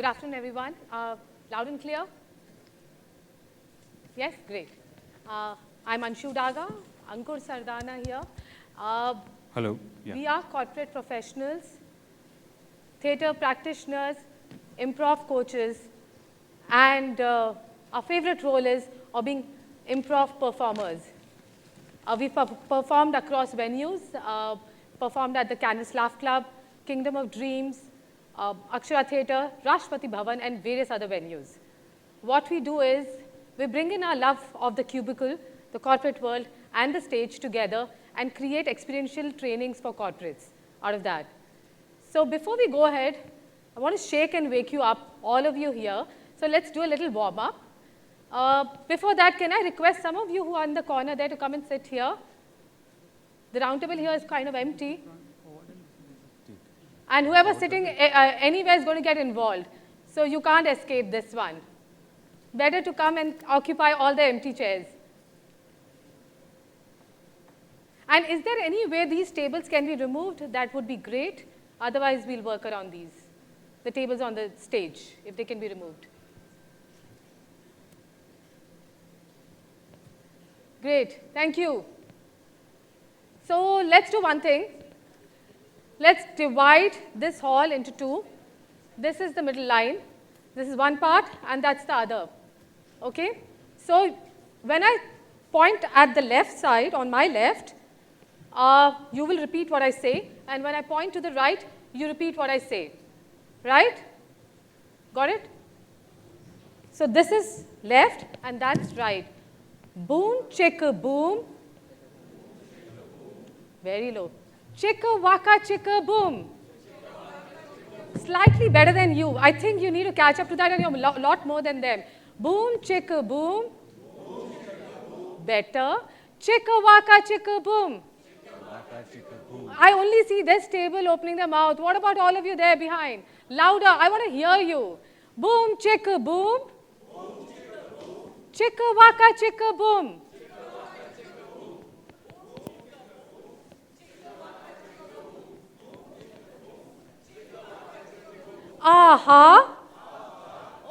Good afternoon, everyone. Loud and clear? Yes, great. I'm Anshu, Dagga, Ankur, Sardana here. Hello. We are corporate professionals, theatre practitioners, improv coaches, and our favorite role is of being improv performers. We've performed across venues, performed at the Canvas Laugh Club, Kingdom of Dreams, Akshara Theatre, Rashtrapati Bhavan, and various other venues. What we do is, we bring in our love of the cubicle, the corporate world, and the stage together and create experiential trainings for corporates out of that. So before we go ahead, I want to shake and wake you up, all of you here. So let's do a little warm-up. Before that, can I request some of you who are in the corner there to come and sit here? The round table here is kind of empty. And whoever's sitting anywhere is going to get involved. So you can't escape this one. Better to come and occupy all the empty chairs. And is there any way these tables can be removed? That would be great. Otherwise, we'll work around these. The tables on the stage, if they can be removed. Great, thank you. So let's do one thing. Let's divide this hall into two. This is the middle line. This is one part, and that's the other. Okay? So when I point at the left side, on my left, you will repeat what I say. And when I point to the right, you repeat what I say. Right? Got it? So this is left, and that's right. Boom, chicka, boom. Very low. Chicka, waka, chicka, boom. Slightly better than you. I think you need to catch up to that, and you're a lot more than them. Boom, chicka, boom. Better. Chicka, waka, chicka, boom. I only see this table opening their mouth. What about all of you there behind? Louder. I want to hear you. Boom, chicka, boom. Chicka, waka, chicka, boom. Aha.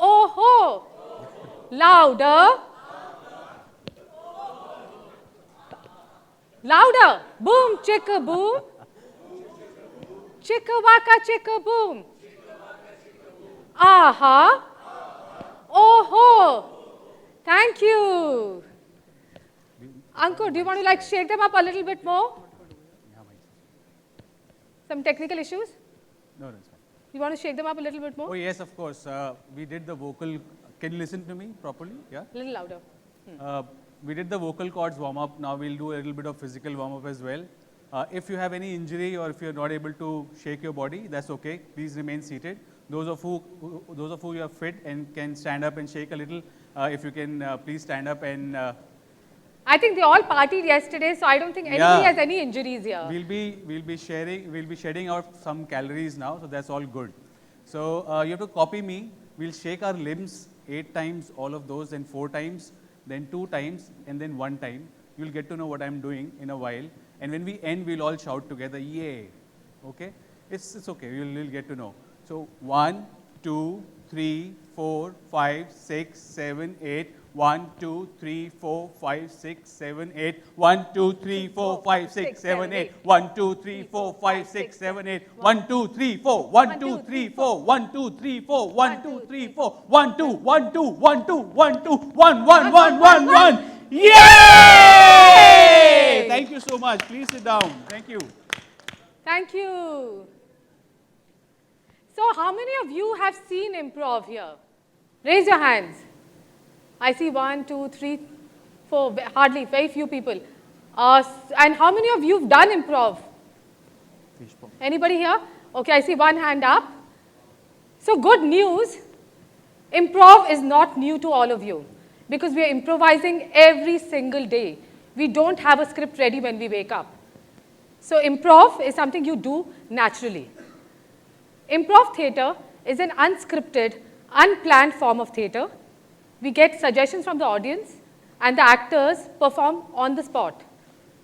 Oh-ho. Louder. Louder. Boom, chicka, boom. Chicka, waka, chicka, boom. Aha. Oh-ho. Thank you. Ankur, do you want to shake them up a little bit more? Some technical issues? No, that's fine. You want to shake them up a little bit more? Oh, yes, of course. We did the vocal. Can you listen to me properly? Yeah? A little louder. We did the vocal cords warm up. Now we'll do a little bit of physical warm up as well. If you have any injury or if you're not able to shake your body, that's okay. Please remain seated. Those of who you are fit and can stand up and shake a little, if you can please stand up and. I think they all partied yesterday, so I don't think anybody has any injuries here. We'll be shedding out some calories now, so that's all good. So you have to copy me. We'll shake our limbs 8 times, all of those, then 4 times, then 2 times, and then 1 time. You'll get to know what I'm doing in a while. And when we end, we'll all shout together, yay. Okay? It's okay. We'll get to know. So 1, 2, 3, 4, 5, 6, 7, 8. 1, 2, 3, 4, 5, 6, 7, 8. 1, 2, 3, 4, 5, 6, 7, 8. 1, 2, 3, 4, 5, 6, 7, 8. 1, 2, 3, 4. 1, 2, 3, 4. 1, 2, 3, 4. 1, 2, 3, 4. 1, 2, 1, 2, 1, 2, 1, 2, 1, 1, 1, 1, 1. Yay! Thank you so much. Please sit down. Thank you. Thank you. So how many of you have seen improv here? Raise your hands. I see 1, 2, 3, 4, hardly, very few people. And how many of you have done improv? Anybody here? Okay, I see 1 hand up. So good news, improv is not new to all of you because we are improvising every single day. We don't have a script ready when we wake up. So improv is something you do naturally. Improv theatre is an unscripted, unplanned form of theatre. We get suggestions from the audience and the actors perform on the spot.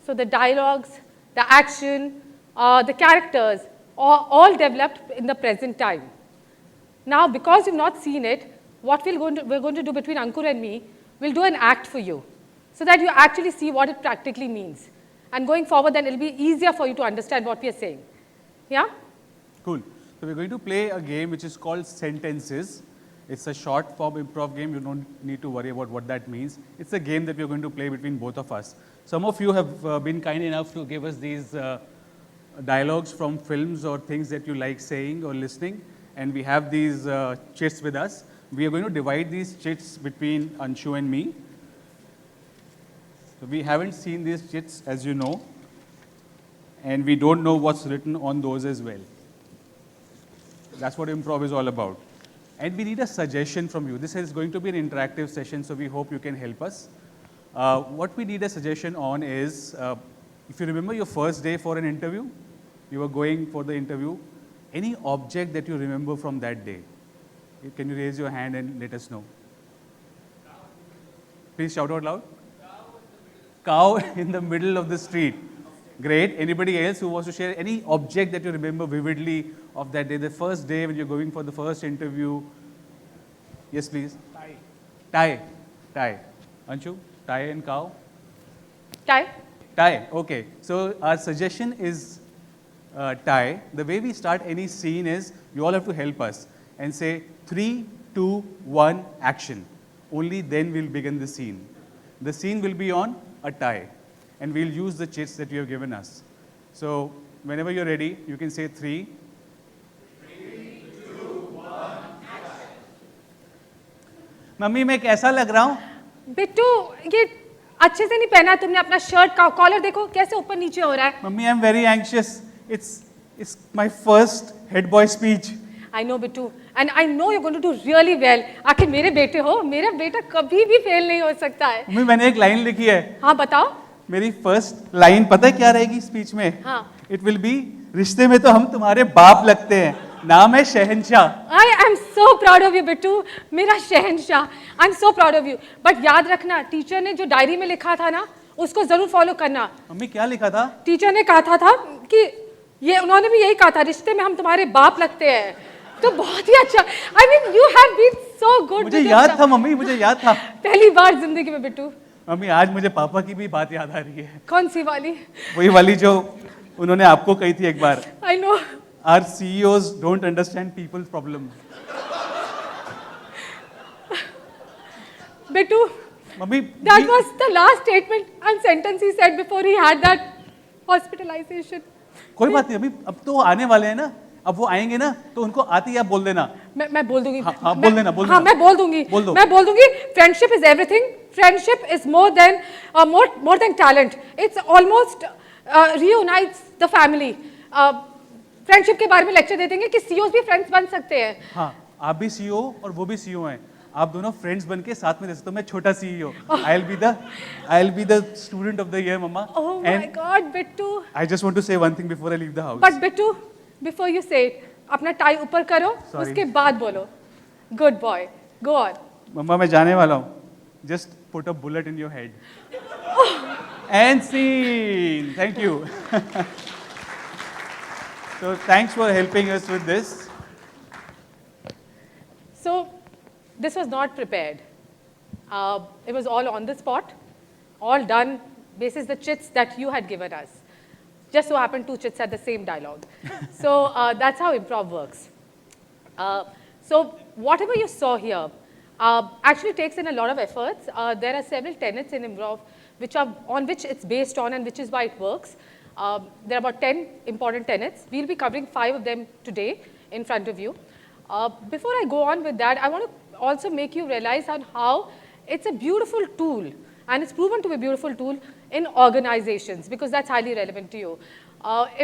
So the dialogues, the action, the characters are all developed in the present time. Now, because you've not seen it, what we're going to do between Ankur and me, we'll do an act for you so that you actually see what it practically means. And going forward, then it'll be easier for you to understand what we are saying. Yeah? Cool. So we're going to play a game which is called Sentences. It's a short form improv game. You don't need to worry about what that means. It's a game that we're going to play between both of us. Some of you have been kind enough to give us these dialogues from films or things that you like saying or listening. And we have these chits with us. We are going to divide these chits between Anshu and me. So we haven't seen these chits, as you know. And we don't know what's written on those as well. That's what improv is all about. And we need a suggestion from you. This is going to be an interactive session, so we hope you can help us. What we need a suggestion on is, if you remember your first day for an interview, you were going for the interview, any object that you remember from that day? Can you raise your hand and let us know? Please shout out loud. Cow in the middle of the street. Great. Anybody else who wants to share any object that you remember vividly of that day, the first day when you're going for the first interview? Yes, please. Tie. Tie. Tie. Anshu, tie and cow? Tie? Tie. Okay. So our suggestion is tie. The way we start any scene is you all have to help us and say 3, 2, 1, action. Only then we'll begin the scene. The scene will be on a tie. And we'll use the chits that you have given us. So whenever you're ready, you can say 3. 3, 2, 1, action. Mummy मैं कैसा लग रहा हूँ? बिट्टू ये अच्छे से नहीं पहना तुमने अपना शर्ट का कॉलर देखो कैसे ऊपर नीचे हो रहा है. Mummy I'm very anxious. It's my first head boy speech. I know Bittu and I know you're going to do really well. आखिर मेरे बेटे हो, मेरा बेटा कभी भी फेल नहीं हो सकता है. मम्मी मैंने एक लाइन लिखी है. हाँ बताओ. मेरी फर्स्ट लाइन पता है क्या रहेगी स्पीच में? हाँ. इट विल बी रिश्ते में तो हम तुम्हारे बाप लगते हैं. नाम है शहंशाह. I am so proud of you Bittu, मेरा शहंशाह. I'm so proud of you. But याद रखना टीचर ने जो डायरी में लिखा था ना उसको जरूर फॉलो करना. मम्मी क्या लिखा था? टीचर ने कहा था कि ये उन्होंने भी यही कहा था रिश्ते में हम तुम्हारे बाप लगते हैं. तो बहुत ही अच्छा. I mean you have been so good. मुझे याद था मम्मी, मुझे याद था. पहली बार जिंदगी में बिट्टू. मम्मी आज मुझे पापा की भी बात याद आ रही है. कौन सी वाली? वही वाली जो उन्होंने आपको कही थी एक बार. I know. Our CEOs don't understand people's problem. Bittu, mummy that was the last statement and sentence he said before he had that hospitalization. कोई बात नहीं अभी, अब तो वो आने वाले हैं ना. अब वो आएंगे ना तो उनको आते ही आप बोल देना. मैं बोल दूंगी. हाँ बोल देना, बोल देना. हाँ मैं बोल दूंगी. बोल दो. मैं बोल दूंगी. Friendship is everything. Friendship is more than talent. It's almost reunites the family. Friendship के बारे में लेक्चर दे देंगे कि सीईओज भी फ्रेंड्स बन सकते हैं. हाँ आप भी सीईओ और वो भी सीईओ हैं. आप दोनों फ्रेंड्स बन के साथ में रह सकते हो. मैं छोटा CEO. I'll be the student of the year, mama. Oh my God, Bittu. I just want to say one thing before I leave the house. But Bittu, before you say it, अपना tie ऊपर करो. उसके बाद बोलो. Good boy. Go on. मम्मा मैं जाने वाला हूँ. Just put a bullet in your head. And scene. Thank you. So thanks for helping us with this. So this was not prepared. It was all on the spot, all done basis the chits that you had given us. Just so happened 2 chits had the same dialogue. So that's how improv works. So whatever you saw here actually takes in a lot of efforts. There are several tenets in improv on which it's based on and which is why it works. There are about 10 important tenets. We'll be covering 5 of them today in front of you. Before I go on with that, I want to also make you realize on how it's a beautiful tool, and it's proven to be a beautiful tool in organizations because that's highly relevant to you.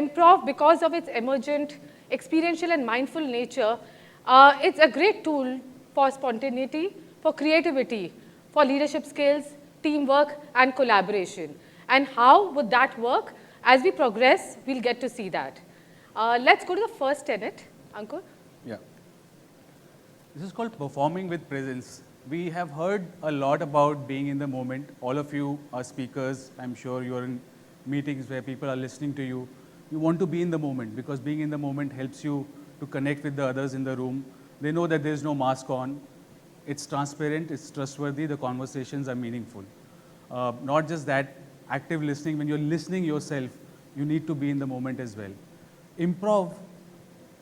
Improv, because of its emergent, experiential and mindful nature, it's a great tool for spontaneity, for creativity, for leadership skills, teamwork and collaboration. And how would that work? As we progress, we'll get to see that. Let's go to the first tenet, Ankur. Yeah. This is called performing with presence. We have heard a lot about being in the moment. All of you are speakers. I'm sure you're in meetings where people are listening to you. You want to be in the moment because being in the moment helps you to connect with the others in the room. They know that there is no mask on. It's transparent, it's trustworthy, the conversations are meaningful. Not just that, active listening, when you're listening yourself, you need to be in the moment as well. Improv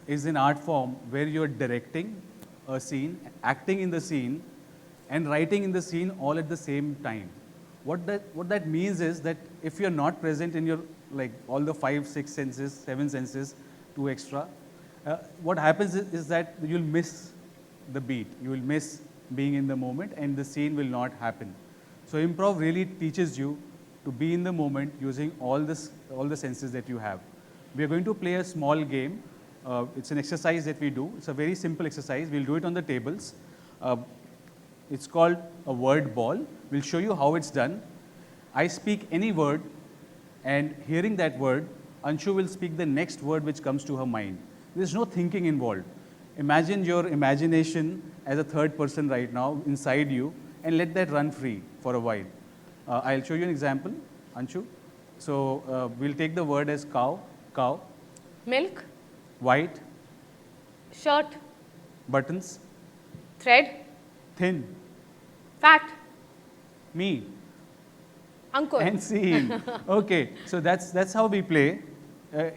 is an art form where you're directing a scene, acting in the scene, and writing in the scene all at the same time. What that means is that if you're not present in your, like all the 5, 6 senses, 7 senses, 2 extra, what happens is that you'll miss the beat, you will miss being in the moment, and the scene will not happen. So improv really teaches you to be in the moment using all the senses that you have. We are going to play a small game. It's an exercise that we do. It's a very simple exercise. We'll do it on the tables. It's called a word ball. We'll show you how it's done. I speak any word, and hearing that word, Anshu will speak the next word which comes to her mind. There's no thinking involved. Imagine your imagination as a third person right now inside you, and let that run free for a while. I'll show you an example, Anshu. So we'll take the word as cow, cow. Milk. White. Shirt. Buttons. Thread. Thin. Fat. Me. Ankur. And scene. Okay, so that's how we play.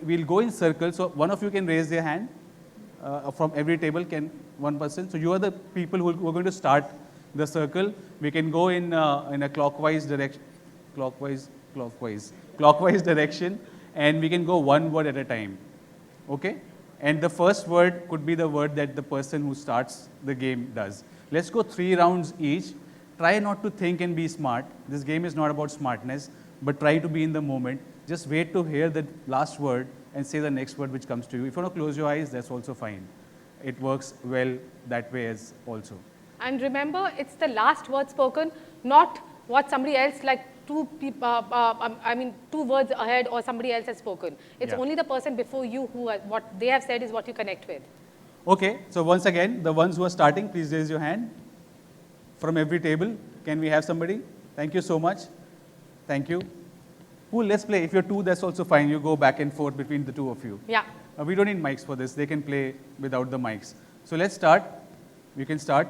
We'll go in circles. So one of you can raise their hand. From every table, can one person. So you are the people who are going to start the circle. We can go in a clockwise direction, clockwise direction, and we can go one word at a time. Okay? And the first word could be the word that the person who starts the game does. Let's go 3 rounds each. Try not to think and be smart. This game is not about smartness, but try to be in the moment. Just wait to hear the last word and say the next word which comes to you. If you want to close your eyes, that's also fine. It works well that way as also. And remember, it's the last word spoken, not what somebody else, like 2 words ahead or somebody else has spoken. It's only the person before you who, what they have said is what you connect with. Okay, so once again, the ones who are starting, please raise your hand. From every table, can we have somebody? Thank you so much. Thank you. Cool, let's play. If you're 2, that's also fine. You go back and forth between the 2 of you. Yeah. We don't need mics for this. They can play without the mics. So let's start. You can start.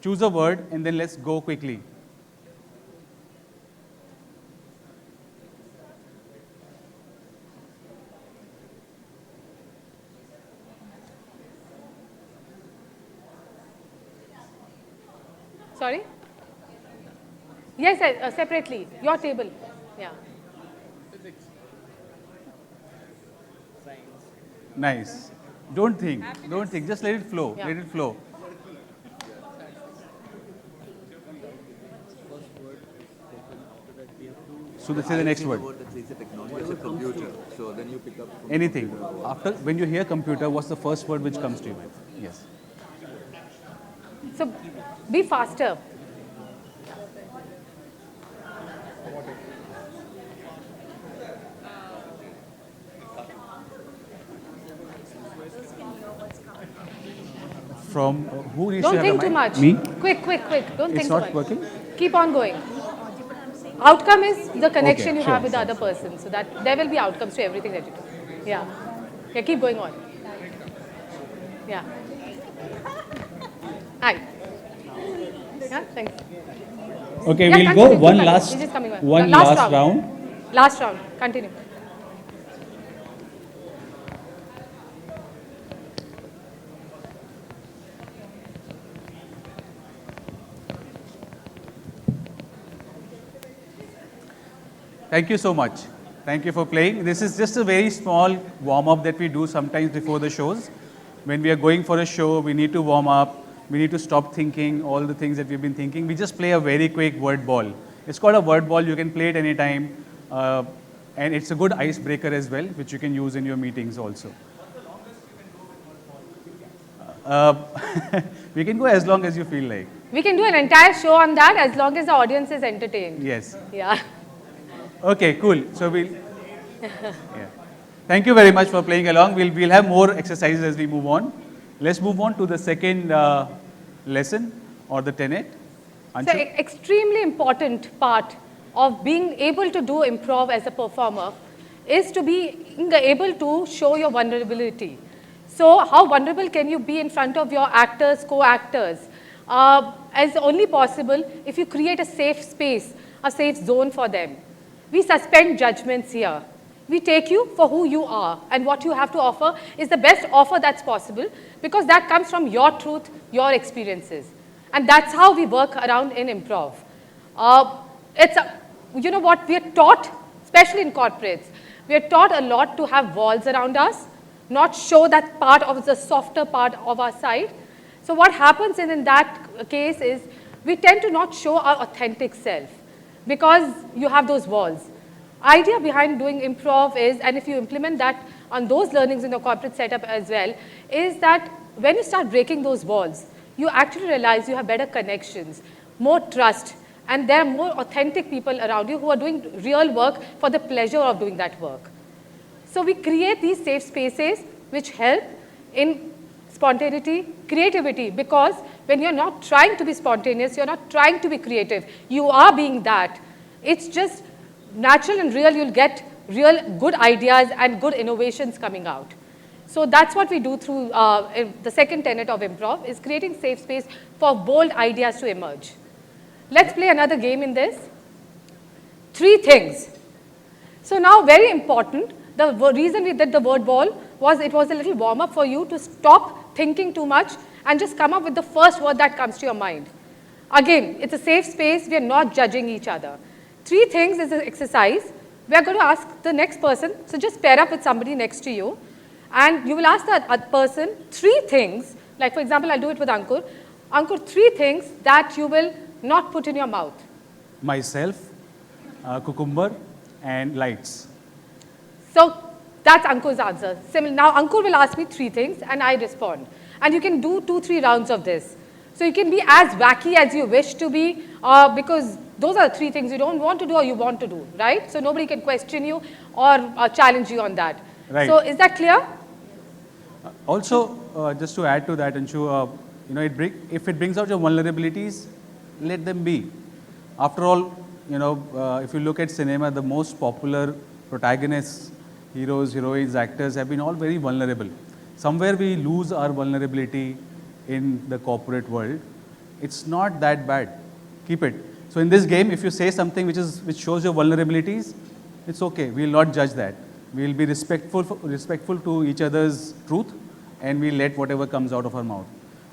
Choose a word and then let's go quickly. Sorry? Yes, separately. Your table. Yeah. Nice. Don't think. Don't think. Just let it flow. Yeah. Let it flow. So this is the next word. That says a technology as a computer. So then you pick up from Anything. After, when you hear computer, what's the first word which comes to your mind? Yes. So be faster. From who needs Don't to have think the too mic? much. Me? Quick. Don't It's think not too much. working? Keep on going. Outcome is the connection you sure, have with the sure, other person. So that there will be outcomes to everything that you do. Yeah. Okay, keep going on. Yeah. Hi. Yeah, thanks. Okay, Yeah, we'll continue, go keep one going. last, He's just coming back. one Last last round. Last round. Continue. Thank you so much. Thank you for playing. This is just a very small warm-up that we do sometimes before the shows. When we are going for a show, we need to warm up. We need to stop thinking all the things that we've been thinking. We just play a very quick word ball. It's called a word ball. You can play it anytime. And it's a good icebreaker as well, which you can use in your meetings also. We can go as long as you feel like. We can do an entire show on that as long as the audience is entertained. Yes. Yeah. Okay, cool. So we'll. Yeah. Thank you very much for playing along. We'll have more exercises as we move on. Let's move on to the second lesson or the tenet. So, Anshu? extremely important part of being able to do improv as a performer is to be able to show your vulnerability. So how vulnerable can you be in front of your actors, co-actors? As only possible if you create a safe space, a safe zone for them. We suspend judgments here. We take you for who you are, and what you have to offer is the best offer that's possible, because that comes from your truth, your experiences. And that's how we work around in improv. You know what, we are taught, especially in corporates, we are taught a lot to have walls around us, not show that part of the softer part of our side. So what happens in that case is we tend to not show our authentic self because you have those walls. Idea behind doing improv is, and if you implement that on those learnings in the corporate setup as well, is that when you start breaking those walls, you actually realize you have better connections, more trust, and there are more authentic people around you who are doing real work for the pleasure of doing that work. So we create these safe spaces which help in spontaneity, creativity, because when you're not trying to be spontaneous, you're not trying to be creative, you are being that. It's just natural and real, you'll get real good ideas and good innovations coming out. So that's what we do through the second tenet of improv, is creating safe space for bold ideas to emerge. Let's play another game in this. 3 things. So now, very important, the reason we did the word ball was it was a little warm up for you to stop thinking too much and just come up with the first word that comes to your mind. Again, it's a safe space, we are not judging each other. 3 things is an exercise. We are going to ask the next person, so just pair up with somebody next to you, and you will ask that other person 3 things, like for example, I'll do it with Ankur. Ankur, 3 things that you will not put in your mouth. Myself, cucumber, and lights. So that's Ankur's answer. Now Ankur will ask me 3 things and I respond. And you can do 2-3 rounds of this. So you can be as wacky as you wish to be, because those are the 3 things you don't want to do or you want to do, right? So nobody can question you or challenge you on that. Right. So is that clear? Also, just to add to that, Anshu, you know, if it brings out your vulnerabilities, let them be. After all, you know, if you look at cinema, the most popular protagonists, heroes, heroines, actors have been all very vulnerable. Somewhere we lose our vulnerability in the corporate world. It's not that bad. Keep it. So in this game, if you say something which shows your vulnerabilities, it's okay. We will not judge that. We will be respectful to each other's truth, and we'll let whatever comes out of our mouth.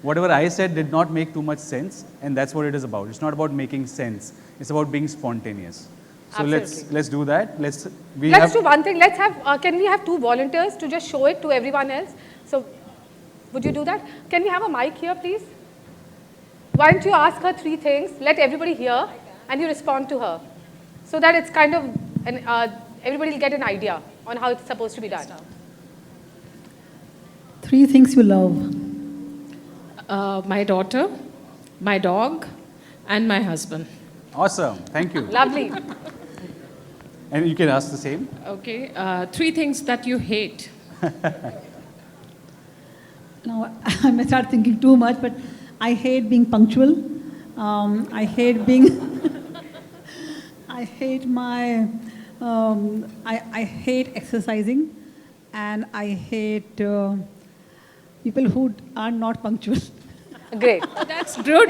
Whatever I said did not make too much sense, and that's what it is about. It's not about making sense. It's about being spontaneous. So let's do that. Let's do one thing. Let's have. Can we have 2 volunteers to just show it to everyone else? So, would you do that? Can we have a mic here, please? Why don't you ask her 3 things? Let everybody hear, and you respond to her, so that it's kind of everybody will get an idea on how it's supposed to be done. 3 things you love. My daughter, my dog, and my husband. Awesome. Thank you. Lovely. And you can ask the same. Okay. 3 things that you hate. Now, I may start thinking too much, but I hate being punctual. I hate being. I hate my. I hate exercising, and I hate people who are not punctual. Great. That's good.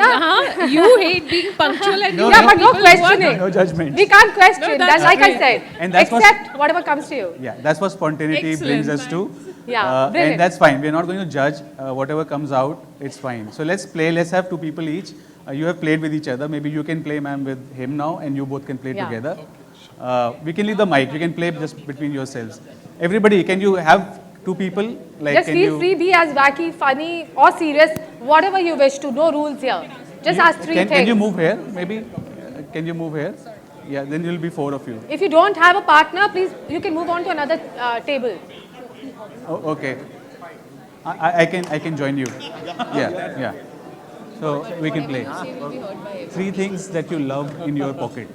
You hate being punctual and No, you Yeah, hate but no people who are questioning. No judgment. We can't question. No, that's that's like I great. said. And that's what- Accept whatever comes to you. Yeah, that's what spontaneity brings us to. Yeah, brilliant. And that's fine. We're not going to judge whatever comes out. It's fine. So let's play. Let's have 2 people each. You have played with each other. Maybe you can play, ma'am, with him now, and you both can play Yeah. together. We can leave the mic. You can play just between yourselves. Everybody, can you have 2 people? Like, Just can feel you? free, be as wacky, funny, or serious, whatever you wish to. No rules here. Just ask 3 things. Can you move here? Maybe. Can you move here? Yeah. Then you'll be 4 of you. If you don't have a partner, please, you can move on to another table. Oh, okay. I can join you. Yeah. So we can play. 3 things that you love in your pocket.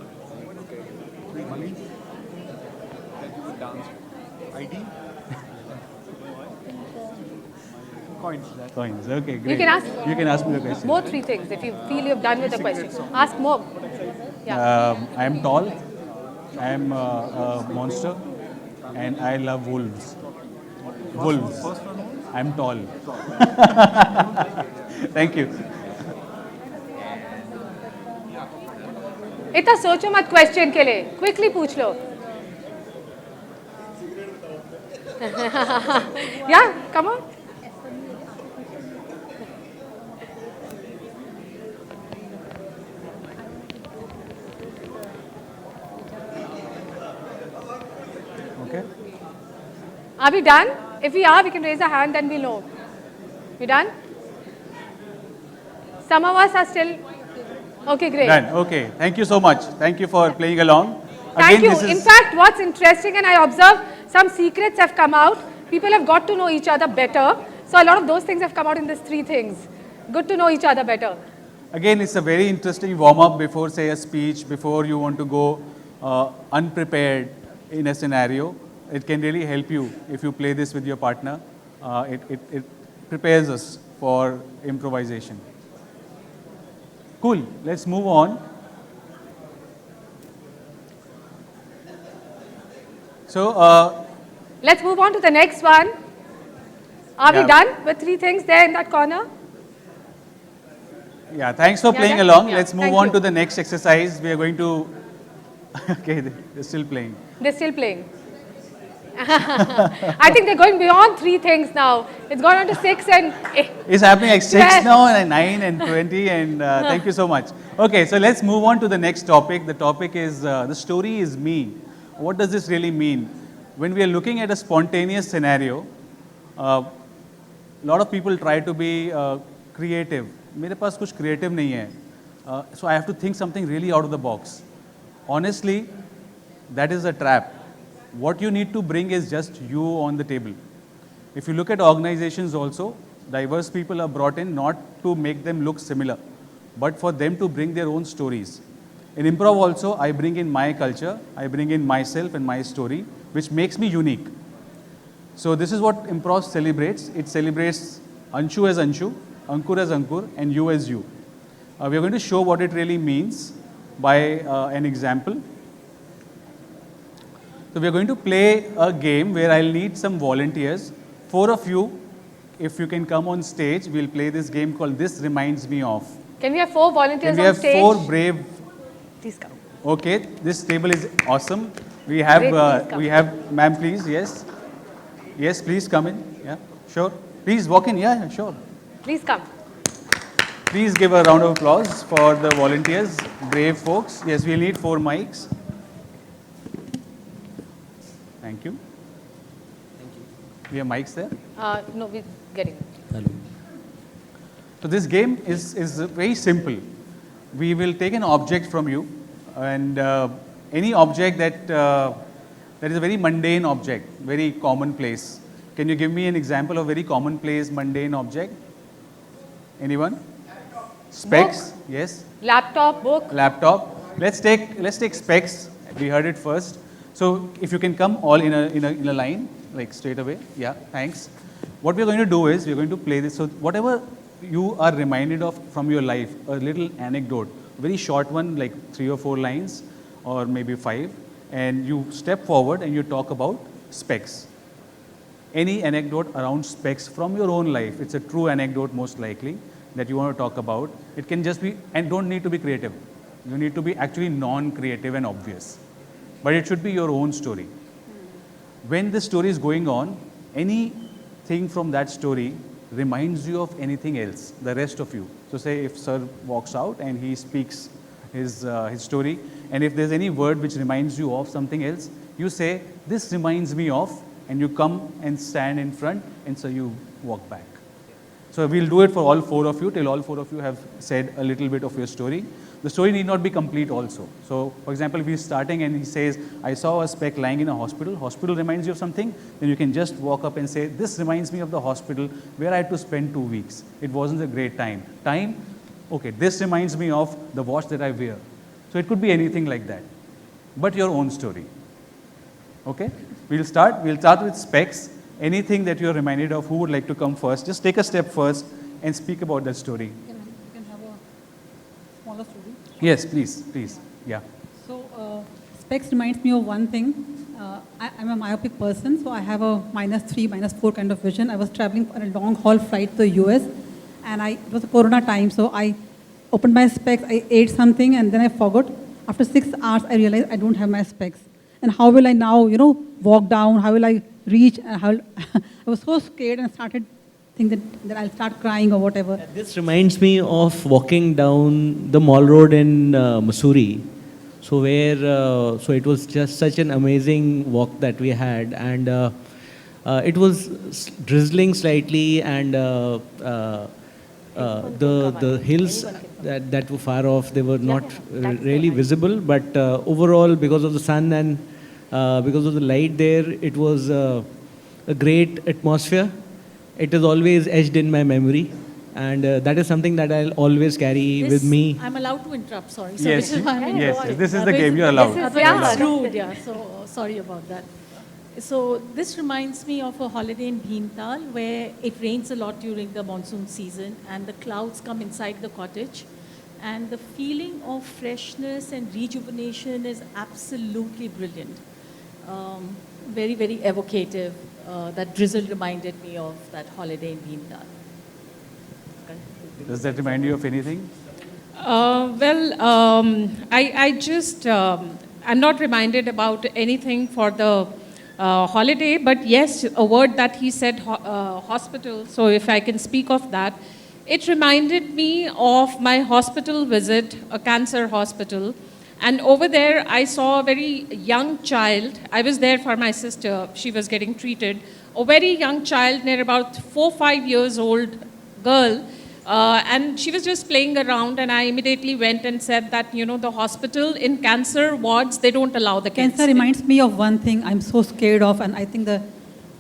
Coins. Okay, great. You can ask me the question. More 3 things if you feel you've done with the question. Ask more. Yeah. I am tall. I am a monster, and I love wolves. Wolves. I'm tall. Thank you. इतना सोचो मत question के लिए, quickly पूछ लो. Yeah, come on. Okay. Are we done? If we are, we can raise a hand and we'll know. We done? Some of us are still. Okay, great. Done. Okay. Thank you so much. Thank you for playing along. Thank you. This is In fact, what's interesting, and I observe some secrets have come out. People have got to know each other better. So a lot of those things have come out in these three things. Good to know each other better. again, it's a very interesting warm-up before, say, a speech, before you want to go unprepared in a scenario. It can really help you if you play this with your partner. It prepares us for improvisation. Cool. Let's move on. So, Let's move on to the next one. Are we Yeah. done with three things there in that corner? yeah, thanks for Yeah, playing yeah, along. yeah, Let's move thank on you. to the next exercise. We are going to, okay, they're still playing. They're still playing. I think they're going beyond three things now. It's gone on to 6 and 8. It's happening like 6 Yes. now and 9 and 20 and thank you so much. Okay, so let's move on to the next topic. The topic is the story is me. What does this really mean? When we are looking at a spontaneous scenario, a lot of people try to be creative. मेरे पास कुछ creative नहीं है. So I have to think something really out of the box. Honestly, that is a trap. What you need to bring is just you on the table. If you look at organizations also, diverse people are brought in not to make them look similar, but for them to bring their own stories. In improv also, I bring in my culture, I bring in myself and my story, which makes me unique. So this is what improv celebrates. It celebrates Anshu as Anshu, Ankur as Ankur, and you as you. We are going to show what it really means by an example. So we are going to play a game where I'll need some volunteers. 4 of you, if you can come on stage, we'll play this game called This Reminds Me Of. Can we have 4 volunteers And we on have stage? 4 brave. Please come. Okay, this table is awesome. We have, Great, please come. ma'am, please, yes. Yes, please come in. Yeah, sure. Please walk in. Yeah, sure. Please come. Please give a round of applause for the volunteers, brave folks. Yes, we'll need 4 mics. Thank you. We have mics there. No, we're getting it. So this game is very simple. We will take an object from you, and any object that is a very mundane object, very commonplace. Can you give me an example of very commonplace, mundane object? Anyone? Specs. Yes. Laptop, book. Laptop. Let's take specs. We heard it first. So if you can come all in a line, like straight away. Yeah, thanks. What we're going to do is we're going to play this. So whatever you are reminded of from your life, a little anecdote, very short one, like 3 or 4 lines, or maybe 5, and you step forward and you talk about specs. Any anecdote around specs from your own life. It's a true anecdote most likely that you want to talk about. It can just be, and don't need to be creative. You need to be actually non-creative and obvious. But it should be your own story. When the story is going on, anything from that story reminds you of anything else, the rest of you. So say if sir walks out and he speaks his story, and if there's any word which reminds you of something else, you say, this reminds me of, and you come and stand in front, and so you walk back. So we'll do it for all 4 of you, till all 4 of you have said a little bit of your story. The story need not be complete also. So for example, if he's starting and he says, I saw a speck lying in a hospital, hospital reminds you of something, then you can just walk up and say, this reminds me of the hospital where I had to spend 2 weeks. It wasn't a great time. Time? Okay, this reminds me of the watch that I wear. So it could be anything like that, but your own story. Okay, we'll start with specs. Anything that you're reminded of, who would like to come first? Just take a step first and speak about that story. You can have a smaller story. Yes, please. Yeah. So, specs reminds me of one thing. I'm a myopic person, so I have a -3, -4 kind of vision. I was traveling on a long haul flight to the US, and it was a Corona time, so I opened my specs, I ate something, and then I forgot. After 6 hours, I realized I don't have my specs. And how will I now, walk down? How will I reach? I was so scared and started thinking that I'll start crying or whatever. This reminds me of walking down the Mall Road in Missouri. So so it was just such an amazing walk that we had, and it was drizzling slightly, and the hills that were far off, they were not really visible, but overall, because of the sun and because of the light there, it was a great atmosphere. It is always etched in my memory, and that is something that I'll always carry with me. I'm allowed to interrupt, sorry. So Yes, this is why yes, this is the game, you're allowed. Otherwise it's rude, yeah, so sorry about that. So this reminds me of a holiday in Bhimtal where it rains a lot during the monsoon season and the clouds come inside the cottage, and the feeling of freshness and rejuvenation is absolutely brilliant. Very, very evocative. That drizzle reminded me of that holiday in Bhimtal. Does that remind you of anything? I just, I'm not reminded about anything for the holiday, but yes, a word that he said, hospital, so if I can speak of that, it reminded me of my hospital visit, a cancer hospital. And over there, I saw a very young child. I was there for my sister. She was getting treated. A very young child, near about 4 or 5 years old girl. And she was just playing around, and I immediately went and said that, the hospital in cancer wards, they don't allow the kids. Cancer reminds me of one thing I'm so scared of, and I think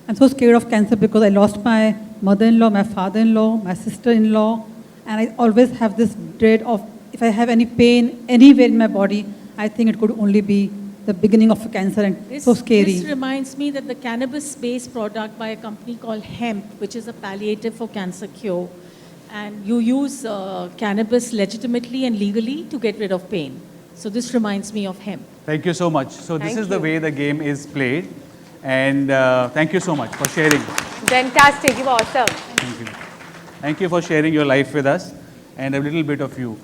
I'm so scared of cancer because I lost my mother-in-law, my father-in-law, my sister-in-law, and I always have this dread of if I have any pain anywhere in my body, I think it could only be the beginning of a cancer, and so scary. This reminds me that the cannabis-based product by a company called hemp, which is a palliative for cancer cure, and you use cannabis legitimately and legally to get rid of pain. So this reminds me of hemp. Thank you so much. So this is the way the game is played, and thank you so much for sharing. Fantastic, you were awesome. Thank you. Thank you for sharing your life with us and a little bit of you.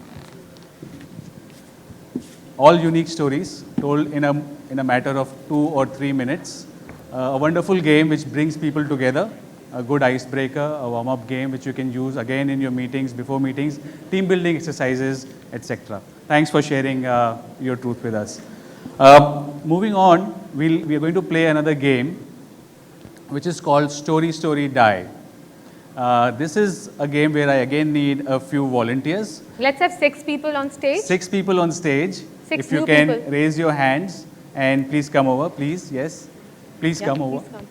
All unique stories told in a matter of 2 or 3 minutes. A wonderful game which brings people together. A good icebreaker, a warm-up game which you can use again in your meetings, before meetings, team building exercises, etc. Thanks for sharing your truth with us. Moving on, we are going to play another game which is called Story, Story, Die. This is a game where I again need a few volunteers. Let's have 6 people on stage. 6 people on stage. 6 if you new can people. raise your hands and please come over, please, yes. Please come over. Please come.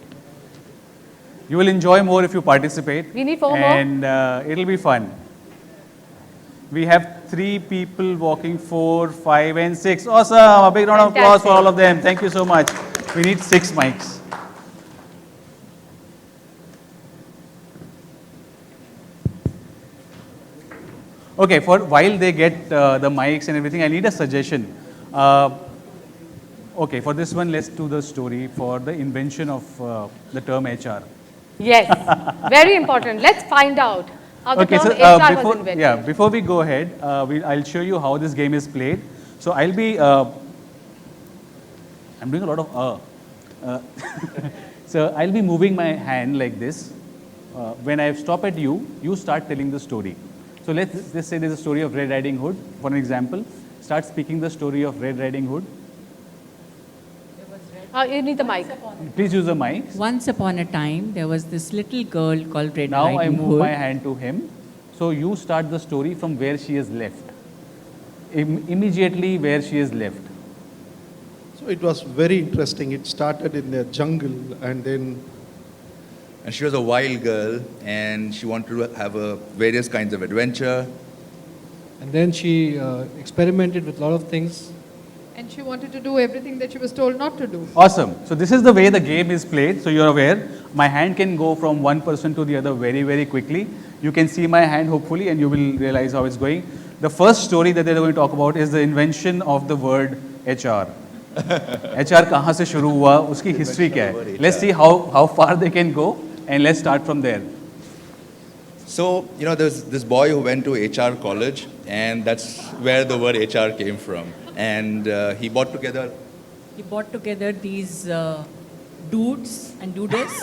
You will enjoy more if you participate. We need 4 more. And it'll be fun. We have 3 people walking, 4, 5 and 6. Awesome. A big round of applause for all of them. Thank you so much. We need 6 mics. Okay, while they get the mics and everything, I need a suggestion. Okay, for this one, let's do the story for the invention of the term HR. Yes, very important. Let's find out how the Okay, term so HR was invented. before we go ahead, I'll show you how this game is played. So I'll be, I'm doing a lot of so I'll be moving my hand like this. When I stop at you, you start telling the story. So let's just say there's a story of Red Riding Hood, for an example. Start speaking the story of Red Riding Hood. You need the mic. Please use the mic. Once upon a time, there was this little girl called Red Now Riding I move Hood. my hand to him. So you start the story from where she is left. Immediately where she is left. So it was very interesting. It started in the jungle and then... And she was a wild girl and she wanted to have various kinds of adventure. And then she experimented with a lot of things. And she wanted to do everything that she was told not to do. Awesome. So this is the way the game is played. So you're aware, my hand can go from one person to the other very, very quickly. You can see my hand hopefully and you will realize how it's going. The first story that they're going to talk about is the invention of the word HR. HR कहाँ से शुरू हुआ, उसकी history क्या है. Let's see how far they can go, and let's start from there. So, there's this boy who went to HR college, and that's where the word HR came from. And he brought together these dudes and dudettes.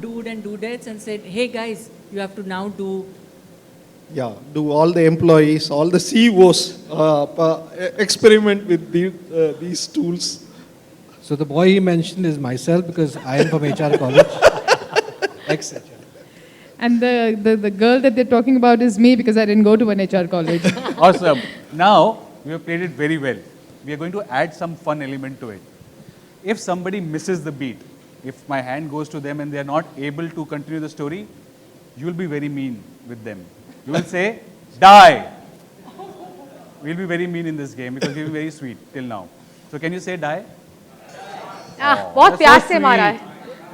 Dude and dudettes, and said, hey guys, you have to now do. Yeah, do all the employees, all the CEOs experiment with these tools. So the boy he mentioned is myself because I am from HR college. Ex-HR. And the girl that they're talking about is me because I didn't go to an HR college. Awesome. Now, we have played it very well. We are going to add some fun element to it. If somebody misses the beat, if my hand goes to them and they are not able to continue the story, you will be very mean with them. You will say, die. We'll be very mean in this game because we've been very sweet till now. So can you say die? बहुत प्यार से मारा है.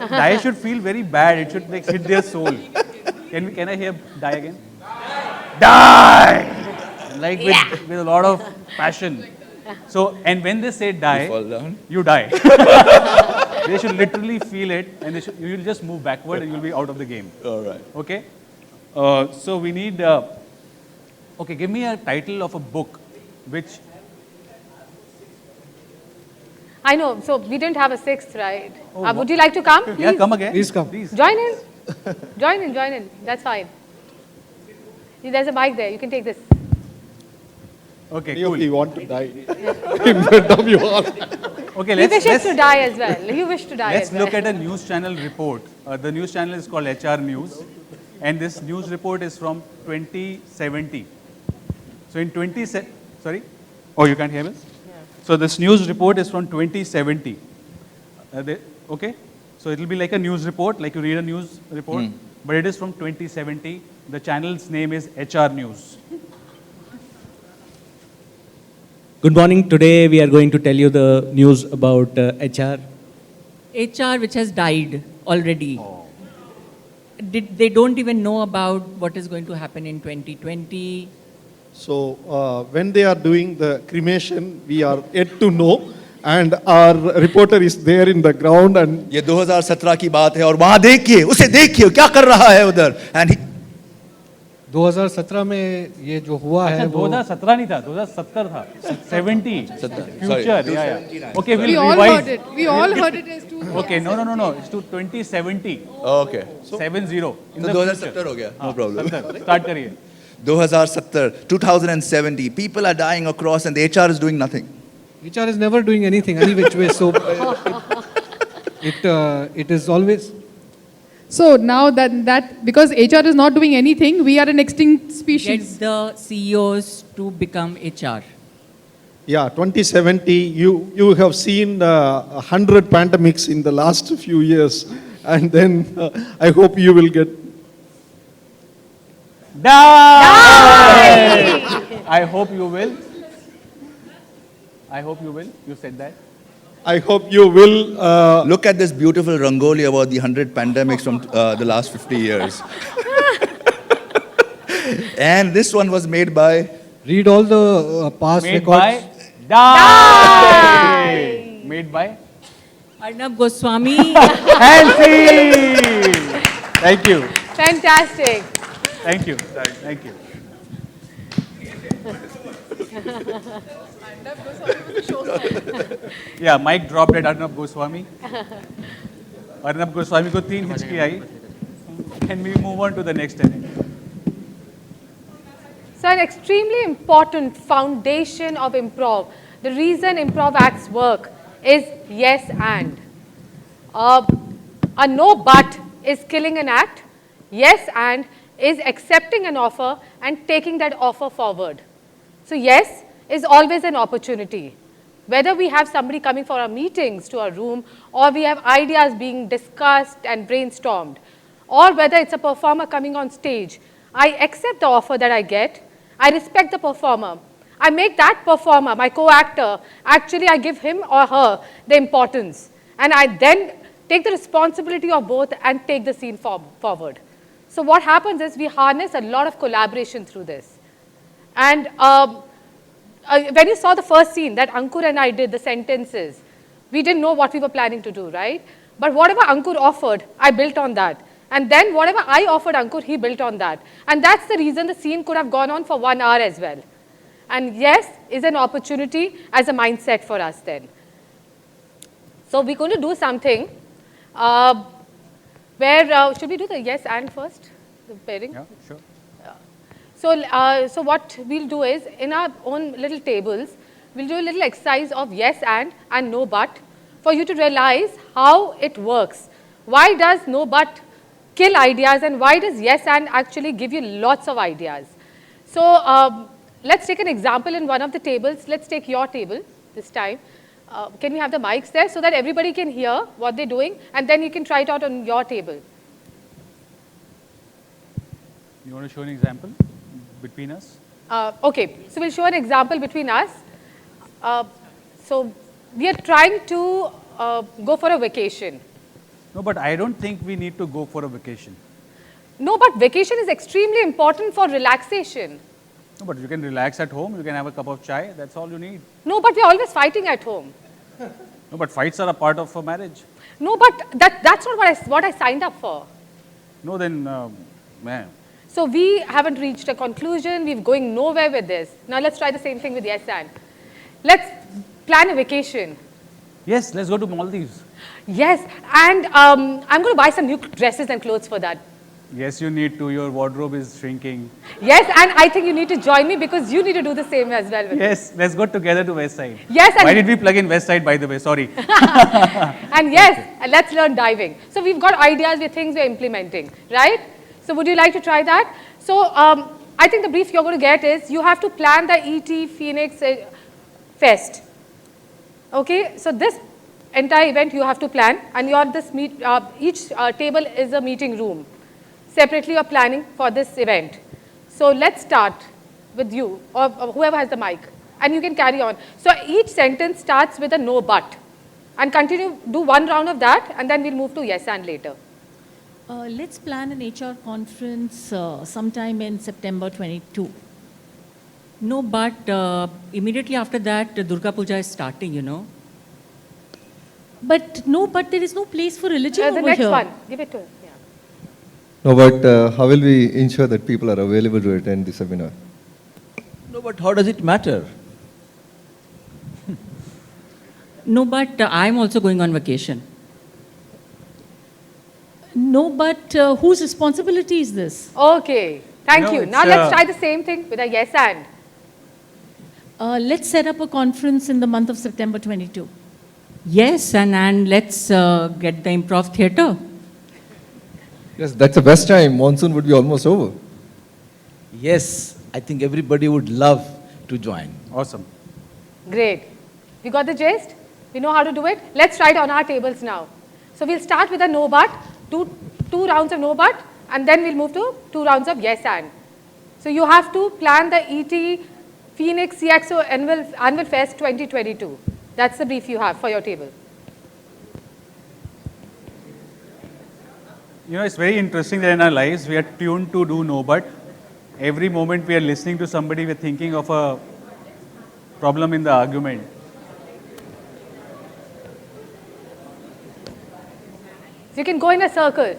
Die should feel very bad. It should like hit their soul. Can I hear die again? Die! Like with a lot of passion. So, and when they say die, you die. They should literally feel it, and you will just move backward and you'll be out of the game. All right. Okay? So we need, okay, give me a title of a book which... I know, so we didn't have a sixth, right? Would you like to come? Please? Yeah, come again. Please come. Please. Join in. Join in. That's fine. There's a mic there. You can take this. Okay, Any cool. of you want to die? In front of you all. Okay, He wishes to die as well. You wish to die let's as well. look at a news channel report. The news channel is called HR News. And this news report is from 2070. So in sorry? Oh, you can't hear me? Yeah. So this news report is from 2070. Okay? So it will be like a news report, like you read a news report, but it is from 2070. The channel's name is HR News. Good morning. Today we are going to tell you the news about HR. HR which has died already. They don't even know about what is going to happen in 2020. So when they are doing the cremation, we are yet to know. And our reporter is there in the ground and ये 2017 की बात है और वहाँ देखिए उसे देखिए क्या कर रहा है उधर and 2017 में ये जो हुआ है वो 2017 नहीं था 2070 था 70 future yeah. Okay, we'll We all revise. heard it. We all heard it as 2000. Okay, no, it's to 2070. okay 70 in तो the 2070 हो गया no problem 70 start करिए 2070 2070 people are dying across and the HR is doing nothing. HR is never doing anything any which way, so it is always. So now that because HR is not doing anything, we are an extinct species. Get the CEOs to become HR. yeah, 2070, you have seen 100 pandemics in the last few years. And then I hope you will get... Die! I hope you will. I hope you will. You said that. I hope you will... Look at this beautiful rangoli about the 100 pandemics from the last 50 years. And this one was made by... Read all the past Made records. by Die! Made by Arnab Goswami. Nancy! Thank you. Fantastic. Thank you. Thank you. Yeah, mic dropped at Arnab Goswami. Arnab Goswami ko 3 हिचकी आई. Can we move on to the next inning? So an extremely important foundation of improv, the reason improv acts work is yes and. A no but is killing an act. Yes and is accepting an offer and taking that offer forward. So yes is always an opportunity. Whether we have somebody coming for our meetings to our room, or we have ideas being discussed and brainstormed, or whether it's a performer coming on stage, I accept the offer that I get. I respect the performer. I make that performer, my co-actor, actually I give him or her the importance. And I then take the responsibility of both and take the scene forward. So what happens is we harness a lot of collaboration through this. And when you saw the first scene that Ankur and I did, the sentences, we didn't know what we were planning to do, right? But whatever Ankur offered, I built on that. And then whatever I offered Ankur, he built on that. And that's the reason the scene could have gone on for 1 hour as well. And yes is an opportunity as a mindset for us then. So we're going to do something where, should we do the yes and first, the pairing? Yeah, sure. So what we'll do is, in our own little tables, we'll do a little exercise of yes and no but, for you to realize how it works. Why does no but kill ideas, and why does yes and actually give you lots of ideas? So let's take an example in one of the tables. Let's take your table this time. Can we have the mics there so that everybody can hear what they're doing, and then you can try it out on your table. You want to show an example between us? Okay, so we'll show an example between us. So we are trying to go for a vacation. No, but I don't think we need to go for a vacation. No, but vacation is extremely important for relaxation. No, but you can relax at home, you can have a cup of chai, that's all you need. No, but we're always fighting at home. No, but fights are a part of a marriage. No, but that's not what I signed up for. No, then, man. So we haven't reached a conclusion, we're going nowhere with this. Now let's try the same thing with yes and. Let's plan a vacation. Yes, let's go to Maldives. Yes, and I'm going to buy some new dresses and clothes for that. Yes, you need to, your wardrobe is shrinking. Yes, and I think you need to join me because you need to do the same as well. With Yes, let's go together to West Side. Yes, Why did we plug in West Side, by the way? Sorry. And yes, let's learn diving. So we've got ideas, things we're implementing, right? So would you like to try that? So I think the brief you're going to get is you have to plan the ET Phoenix Fest. Okay, so this entire event you have to plan, and you're each table is a meeting room. Separately, you're planning for this event. So let's start with you, or whoever has the mic, and you can carry on. So each sentence starts with a no but, and continue, do one round of that, and then we'll move to yes and later. Let's plan an HR conference sometime in September 22. No, but immediately after that, Durga Puja is starting, you know. But there is no place for religion over The next here. one, give it to him. Yeah. No, but how will we ensure that people are available to attend the seminar? No, but how does it matter? No, but I'm also going on vacation. No, but whose responsibility is this? Okay, thank you. it's, Now let's try the same thing with a yes and. Let's set up a conference in the month of September 22. Yes, and let's get the improv theatre. Yes, that's the best time. Monsoon would be almost over. Yes, I think everybody would love to join. Awesome. Great. We got the gist? We know how to do it? Let's try it on our tables now. So we'll start with a no but, two rounds of no but, and then we'll move to 2 rounds of yes and. So you have to plan the ET Phoenix CXO Annual Fest 2022. That's the brief you have for your table. You know, it's very interesting that in our lives we are tuned to do no but. Every moment we are listening to somebody, we're thinking of a problem in the argument. So you can go in a circle.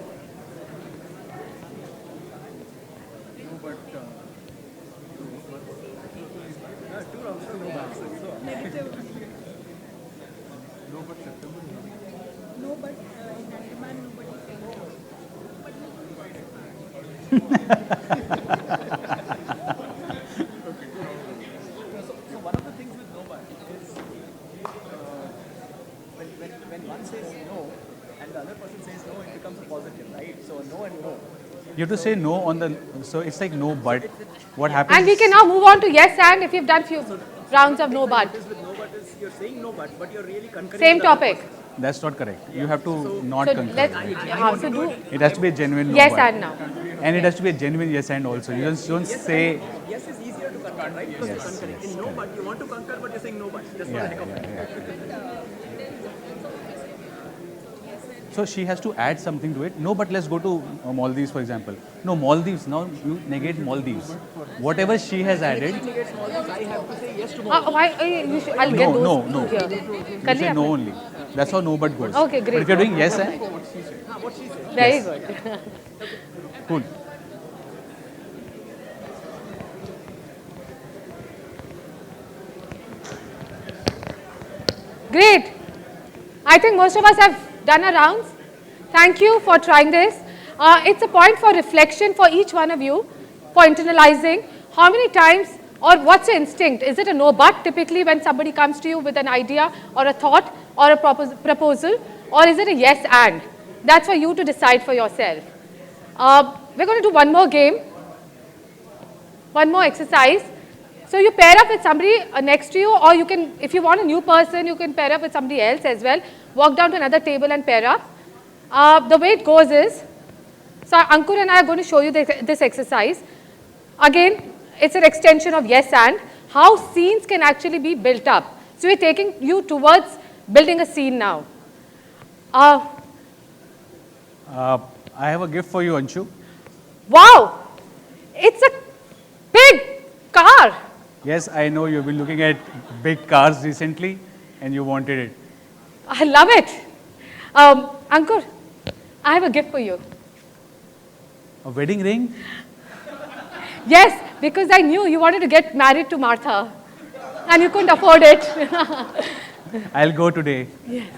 You have to say no on the, so it's like no but. What happens? And we can now move on to yes and if you've done few rounds of no but. You're saying no but you're really concurring. Same topic. That's not correct. You have to not So concur. let's do It has to be a genuine no yes but. and now. And it has to be a genuine yes and also. You just don't say. Yes is easier to concur, right? Because you're concurring. In no but, you want to concur, but you're saying no but. Just for the heck of it. So she has to add something to it. No, but let's go to Maldives, for example. No, Maldives, now you negate Maldives. Whatever she has added. Why? I'll get those No, two here. You say no only. That's how no but goes. Okay, great. But if you're doing yes and. Very Yes. good. Cool. Great. I think most of us have done our rounds. Thank you for trying this. It's a point for reflection for each one of you, for internalizing. How many times, or what's your instinct? Is it a no but typically when somebody comes to you with an idea or a thought or a proposal, or is it a yes and? That's for you to decide for yourself. We're going to do one more game, one more exercise. So you pair up with somebody next to you, or you can, if you want a new person, you can pair up with somebody else as well. Walk down to another table and pair up. The way it goes is, so Ankur and I are going to show you this exercise. Again, it's an extension of yes and, how scenes can actually be built up. So we're taking you towards building a scene now. I have a gift for you, Anshu. Wow! It's a big car. Yes, I know you've been looking at big cars recently and you wanted it. I love it. Ankur, I have a gift for you. A wedding ring? Yes, because I knew you wanted to get married to Martha and you couldn't afford it. I'll go today. Yes.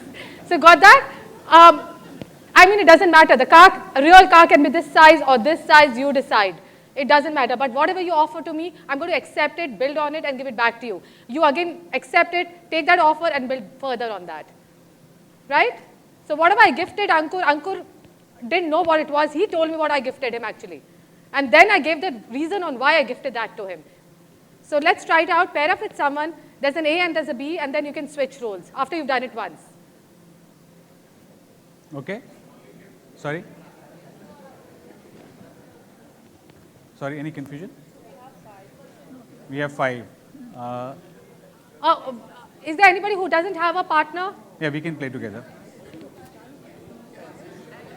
So got that? I mean, it doesn't matter. The car, a real car can be this size or this size, you decide. It doesn't matter. But whatever you offer to me, I'm going to accept it, build on it, and give it back to you. You again accept it, take that offer, and build further on that. Right? So whatever I gifted Ankur, Ankur didn't know what it was. He told me what I gifted him, actually. And then I gave the reason on why I gifted that to him. So let's try it out. Pair up with someone. There's an A and there's a B, and then you can switch roles after you've done it once. Okay? Sorry? Sorry, any confusion? We have 5. Is there anybody who doesn't have a partner? Yeah, we can play together.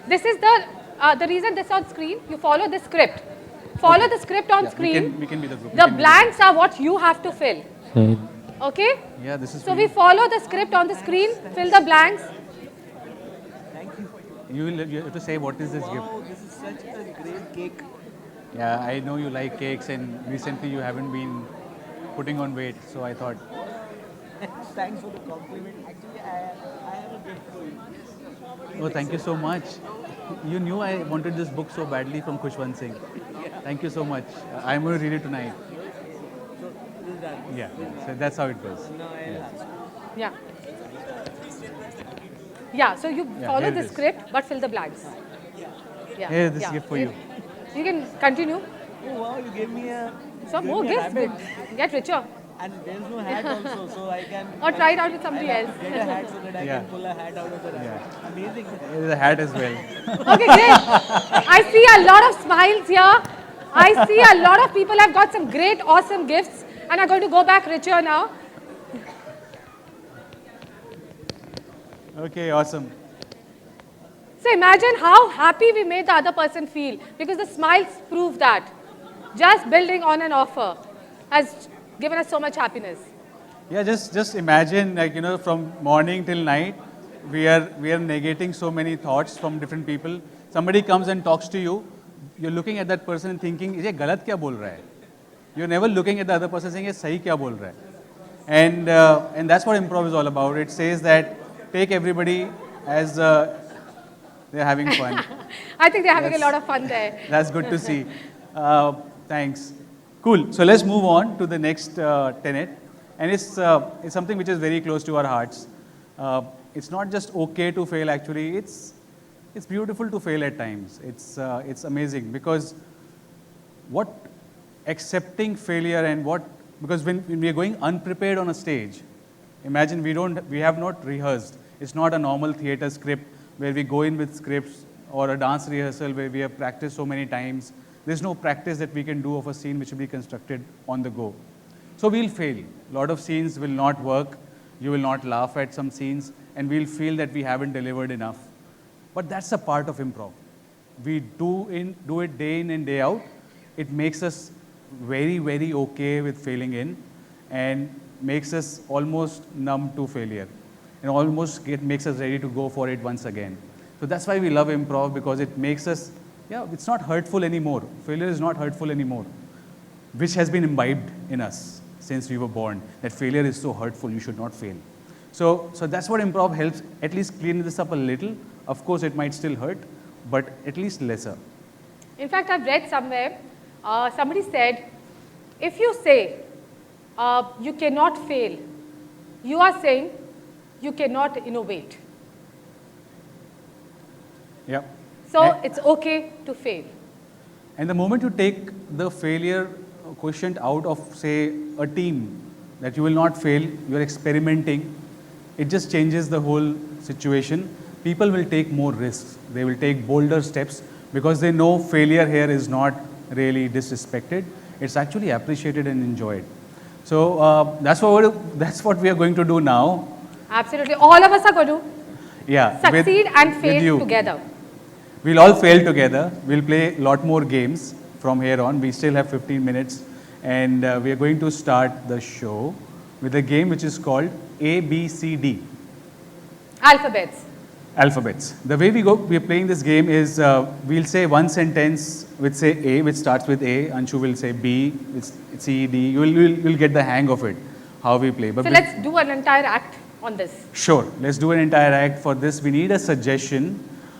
This is the reason this is on screen. You follow the script. Follow the script on screen. We can be the group. The blanks are what you have to fill. Okay? Yeah, this is So we follow the script on the screen, fill the blanks. You have to say what is this gift. Wow, this is such a great cake. Yeah, I know you like cakes and recently you haven't been putting on weight, so I thought. Thanks for the compliment. Actually, I have a gift for you. Oh, thank you so much. You knew I wanted this book so badly from Khushwant Singh. Thank you so much. I'm going to read it tonight. Yeah, so that's how it goes. Yeah. Yeah, so you follow here the it is. script but fill the blanks. Yeah. Here, this gift for you. You can continue. Oh wow, you gave me a. Some you more gave me a gifts. rabbit. Get richer. And there's no hat also, so I can. Or try it out with somebody else. Get a hat so that I Yeah. can pull a hat out of the rabbit. Amazing. There's a hat as well. Okay, great. I see a lot of smiles here. I see a lot of people have got some great, awesome gifts and are going to go back richer now. Okay, awesome. So imagine how happy we made the other person feel, because the smiles prove that. Just building on an offer has given us so much happiness. Yeah, just imagine, like, you know, from morning till night, we are negating so many thoughts from different people. Somebody comes and talks to you, you're looking at that person and thinking, "Ye galat kya bol raha hai?" You're never looking at the other person saying, "Ye sahi kya bol raha hai?" And that's what improv is all about. It says that take everybody as they're having fun. I think they're having a lot of fun there. That's good to see. Thanks. Cool. So let's move on to the next tenet. And it's something which is very close to our hearts. It's not just okay to fail, actually. It's beautiful to fail at times. It's amazing because what accepting failure and because when we are going unprepared on a stage, imagine we have not rehearsed. It's not a normal theater script where we go in with scripts or a dance rehearsal where we have practiced so many times. There's no practice that we can do of a scene which will be constructed on the go. So we'll fail. A lot of scenes will not work. You will not laugh at some scenes and we'll feel that we haven't delivered enough. But that's a part of improv. We do it day in and day out. It makes us very, very okay with failing in and makes us almost numb to failure and almost makes us ready to go for it once again. So that's why we love improv, because it makes us, it's not hurtful anymore. Failure is not hurtful anymore, which has been imbibed in us since we were born, that failure is so hurtful, you should not fail. So that's what improv helps, at least clean this up a little. Of course, it might still hurt, but at least lesser. In fact, I've read somewhere, somebody said, if you say you cannot fail, you are saying you cannot innovate. Yeah. So it's okay to fail. And the moment you take the failure quotient out of, say, a team, that you will not fail, you are experimenting, it just changes the whole situation. People will take more risks. They will take bolder steps because they know failure here is not really disrespected. It's actually appreciated and enjoyed. So that's what we are going to do now. Absolutely. All of us are going to succeed and fail together. We'll all fail together. We'll play a lot more games from here on. We still have 15 minutes. And we are going to start the show with a game which is called ABCD. Alphabets. The way we are playing this game is we'll say one sentence with say A, which starts with A. Anshu will say B, it's C, D. You'll get the hang of it, how we play. But so let's do an entire act on this. Sure. Let's do an entire act. For this, we need a suggestion.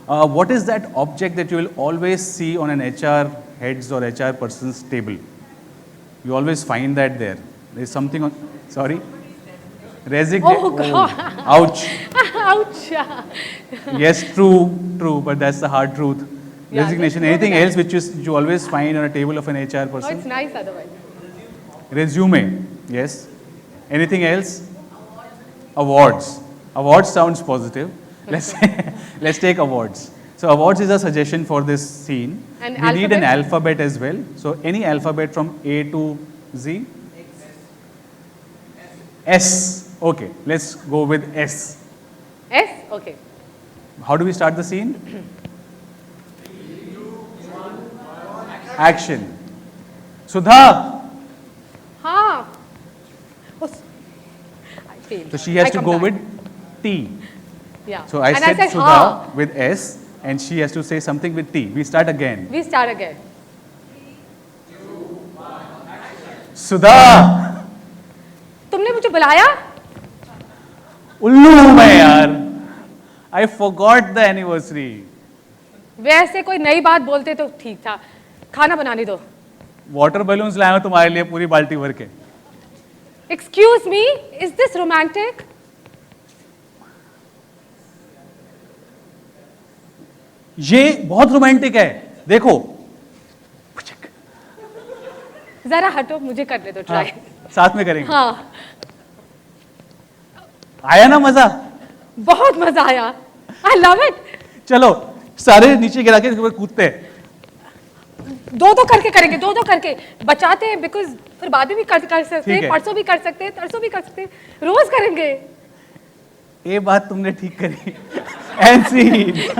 What is that object that you will always see on an HR head's or HR person's table? You always find that there. There's something on, sorry? Resignation. Oh, God. Ouch. Ouch. Yes, true, but that's the hard truth. Yeah, resignation. Anything else which you always find on a table of an HR person? Oh, it's nice otherwise. Resume. Yes. Anything else? Awards. Awards sounds positive. Let's take awards. So awards is a suggestion for this scene. And we need an alphabet as well. So any alphabet from A to Z? S. Okay, let's go with S. S? Okay. How do we start the scene? Action. Sudha. Ha. Oh, I failed. So she has to go with T. Yeah. So I said Sudha ha with S and she has to say something with T. We start again. Sudha. तुमने मुझे बुलाया? उल्लू हूँ मैं यार. I forgot the anniversary. वैसे कोई नई बात बोलते तो ठीक था. खाना बनाने दो. Water balloons लाया हूँ तुम्हारे लिए पूरी बाल्टी भर के. Excuse me, is this romantic? ये बहुत रोमांटिक है. देखो. जरा हटो, मुझे करने दो ट्राई. साथ में करेंगे. हाँ. आया ना मजा? बहुत मजा आया. I love it. चलो सारे नीचे गिरा के कूदते हैं. दो करके करेंगे, दो करके बचाते हैं, बिकॉज फिर बाद में भी कर सकते हैं, परसों भी कर सकते हैं, तरसों भी कर सकते हैं, रोज करेंगे. ये बात तुमने ठीक करी. And see.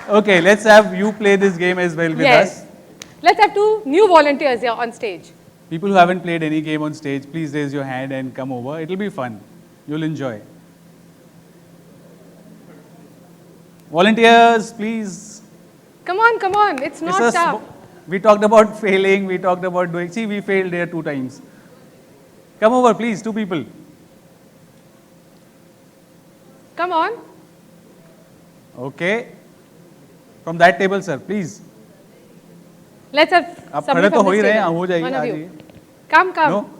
Okay, let's have you play this game as well with us. Let's have 2 new volunteers here on stage. People who haven't played any game on stage, please raise your hand and come over. It'll be fun. You'll enjoy. Volunteers, please. Come on. It's not tough. We talked about failing. We talked about doing. See, we failed there 2 times. Come over, please. 2 people. Come on. Okay. From that table, sir, please. Let's have somebody from this table. One of you. Come. No?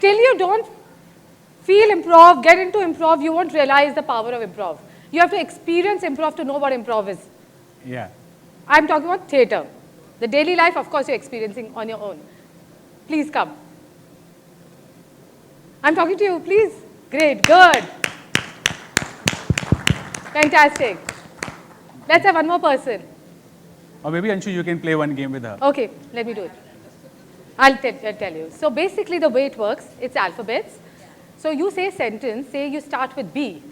Till you don't feel improv, get into improv, you won't realize the power of improv. You have to experience improv to know what improv is. Yeah. I'm talking about theatre. The daily life, of course, you're experiencing on your own. Please come. I'm talking to you, please. Great, good. Fantastic. Let's have one more person. Or maybe Anshu, you can play one game with her. Okay, let me do it. I'll tell you. So basically the way it works, it's alphabets. So you say a sentence, say you start with B.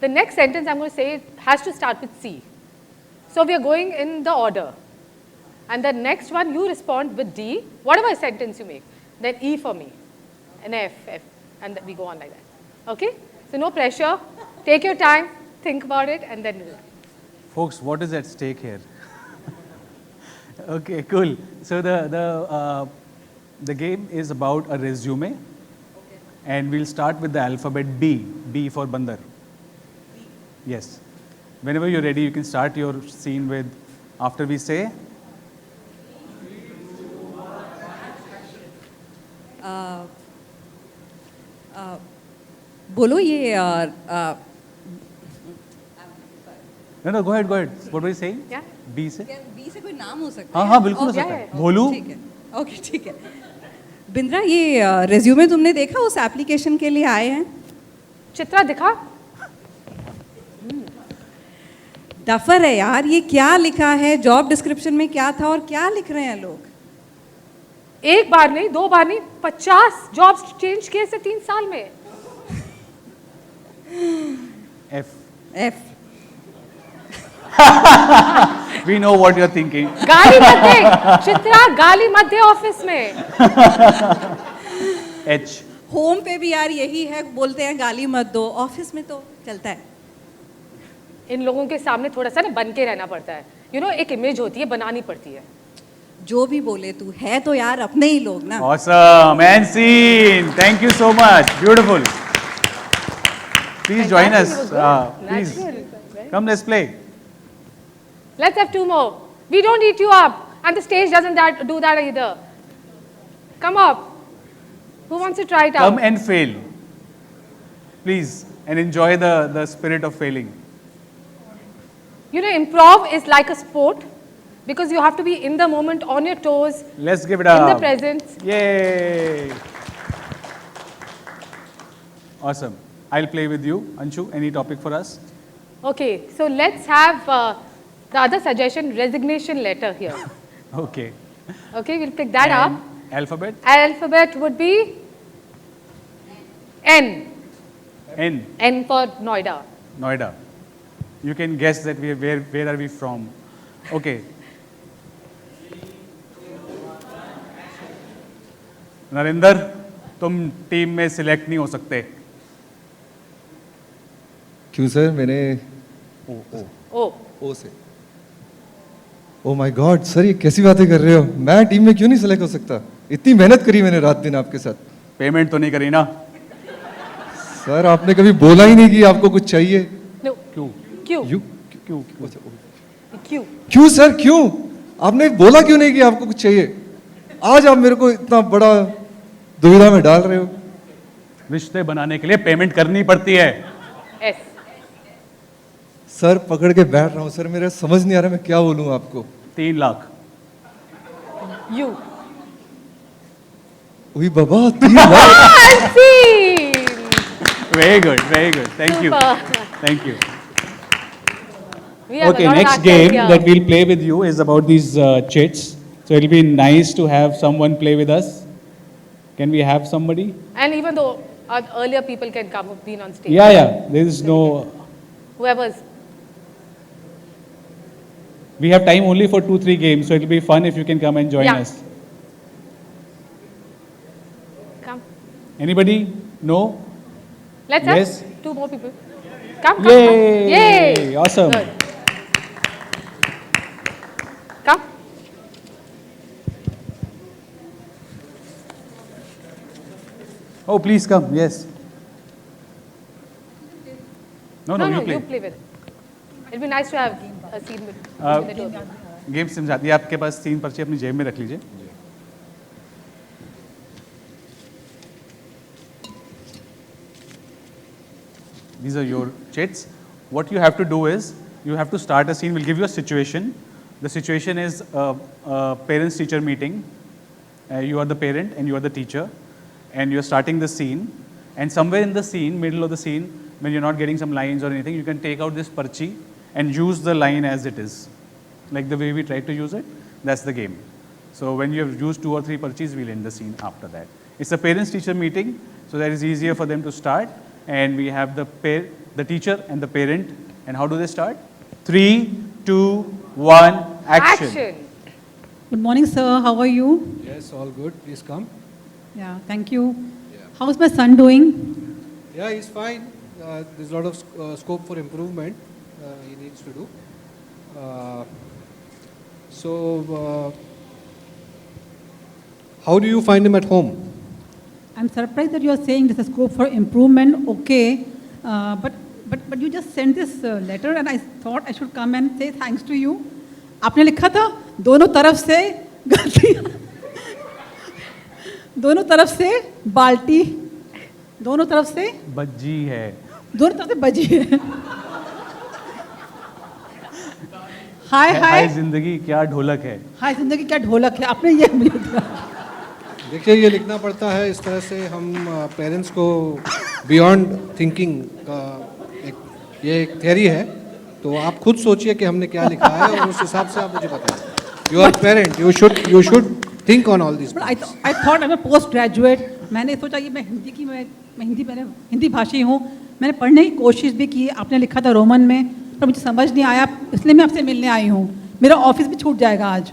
The next sentence I'm going to say has to start with C. So we are going in the order. And the next one, you respond with D, whatever sentence you make. Then E for me, and F, and we go on like that. Okay? So no pressure. Take your time, think about it, and then... Folks, what is at stake here? Okay, cool. So the game is about a resume. And we'll start with the alphabet B. B for Bandar. Yes. Whenever you're ready, you can start your scene with, after we say... बोलो ये No, go ahead. What were you saying? Yeah. B से? B से कोई नाम हो सकता हाँ, बिल्कुल हो सकता है. भोलू. ठीक है. ओके, ठीक है. बिंद्रा, ये रेज्यूमे तुमने देखा उस एप्लीकेशन के लिए आए हैं? चित्रा दिखा? डफर है यार, ये क्या लिखा है, जॉब डिस्क्रिप्शन में क्या था और क्या लिख रहे हैं लोग? एक बार नहीं, 2 बार नहीं, 50 जॉब्स चेंज किए से 3 साल में. F. We know what you're thinking. गाली मत दे, चित्रा गाली मत दे ऑफिस में. H. होम पे भी यार यही है, बोलते हैं गाली मत दो, ऑफिस में तो चलता है. इन लोगों के सामने थोड़ा सा ना बन के रहना पड़ता है. You know, एक इमेज होती है, बनानी पड़ती है. जो भी बोले तू, है तो यार अपने ही लोग ना. Awesome. And scene. Thank you so much. Beautiful. Please join us. Please. Come, let's play. Let's have 2 more. We don't eat you up. And the stage doesn't do that either. Come up. Who wants to try it out? Come and fail. Please. And enjoy the spirit of failing. You know, improv is like a sport because you have to be in the moment, on your toes. Let's give it up. In the present. Yay. Awesome. I'll play with you. Anshu, any topic for us? Okay, so let's have the other suggestion, resignation letter here. Okay. Okay, we'll pick that up. Alphabet? Alphabet would be N. N. N for Noida. Noida. You can guess that where are we from? Okay. Narendra, तुम team में select नहीं हो सकते. क्यों sir? मैंने ओ से. Oh my God sir, ये कैसी बातें कर रहे हो? मैं टीम में क्यों नहीं सिलेक्ट हो सकता? इतनी मेहनत करी मैंने रात दिन आपके साथ. पेमेंट तो नहीं करी ना? सर आपने कभी बोला ही नहीं कि आपको कुछ चाहिए. No. क्यों? क्यों सर, क्यों? आपने बोला क्यों नहीं कि आपको कुछ चाहिए? आज आप मेरे को इतना बड़ा दुविधा में डाल रहे हो. रिश्ते बनाने के लिए पेमेंट करनी पड़ती है. S. सर पकड़ के बैठ रहा हूँ सर, मेरा समझ नहीं आ रहा मैं क्या बोलूँ आपको. 3 लाख. U. वही बाबा 3 lakh. Very good. Thank you. Thank you. We have Okay, a lot next of game here. that we'll play with you is about these chits. So it'll be nice to have someone play with us. Can we have somebody? And even though earlier people can come who've been on stage. Yeah. There is no. Whoever's. We have time only for 2-3 games, so it'll be fun if you can come and join us. Come. Anybody? No? Let's Yes. have 2 more people. Come. Yay! Awesome. Good. Come. Oh, please come. Yes. No, you play. You play with it. It'll be nice to have a scene with the two of you. Game समझाती है. आपके पास 3 पर्चे अपनी जेब में रख लीजिए. These are your chits. What you have to do is, you have to start a scene. We'll give you a situation. The situation is a parents-teacher meeting. You are the parent and you are the teacher. And you're starting the scene. And somewhere in the scene, middle of the scene, when you're not getting some lines or anything, you can take out this parchi and use the line as it is. Like the way we tried to use it, that's the game. So when you have used 2 or 3 parchis, we'll end the scene after that. It's a parents-teacher meeting, so that is easier for them to start. And we have the the teacher and the parent. And how do they start? 3, 2, 1, action. Good morning, sir. How are you? Yes, all good. Please come. Yeah, thank you. How's my son doing? Yeah, he's fine. There's a lot of scope for improvement he needs to do. How do you find him at home? I'm surprised that you are saying there's a scope for improvement. Okay, but you just sent this letter, and I thought I should come and say thanks to you. आपने लिखा था दोनों तरफ से गलतियाँ, दोनों तरफ से बाल्टी, दोनों तरफ से बज्जी है, दोनों तरफ से बजी है. हाय हाय जिंदगी क्या ढोलक है. हाय जिंदगी क्या ढोलक है. आपने ये मुझे दिया. देखिए, ये लिखना पड़ता है इस तरह से. हम पेरेंट्स को बियॉन्ड थिंकिंग का एक थ्योरी है. तो आप खुद सोचिए कि हमने क्या लिखा है और उस हिसाब से आप मुझे बताएं. You are parent, you should think on all this. I thought I am post graduate. मैंने सोचा कि मैं हिंदी भाषी हूँ. मैंने पढ़ने की कोशिश भी की. आपने लिखा था रोमन में, पर मुझे समझ नहीं आया, इसलिए मैं आपसे मिलने आई हूँ. मेरा ऑफिस भी छूट जाएगा आज.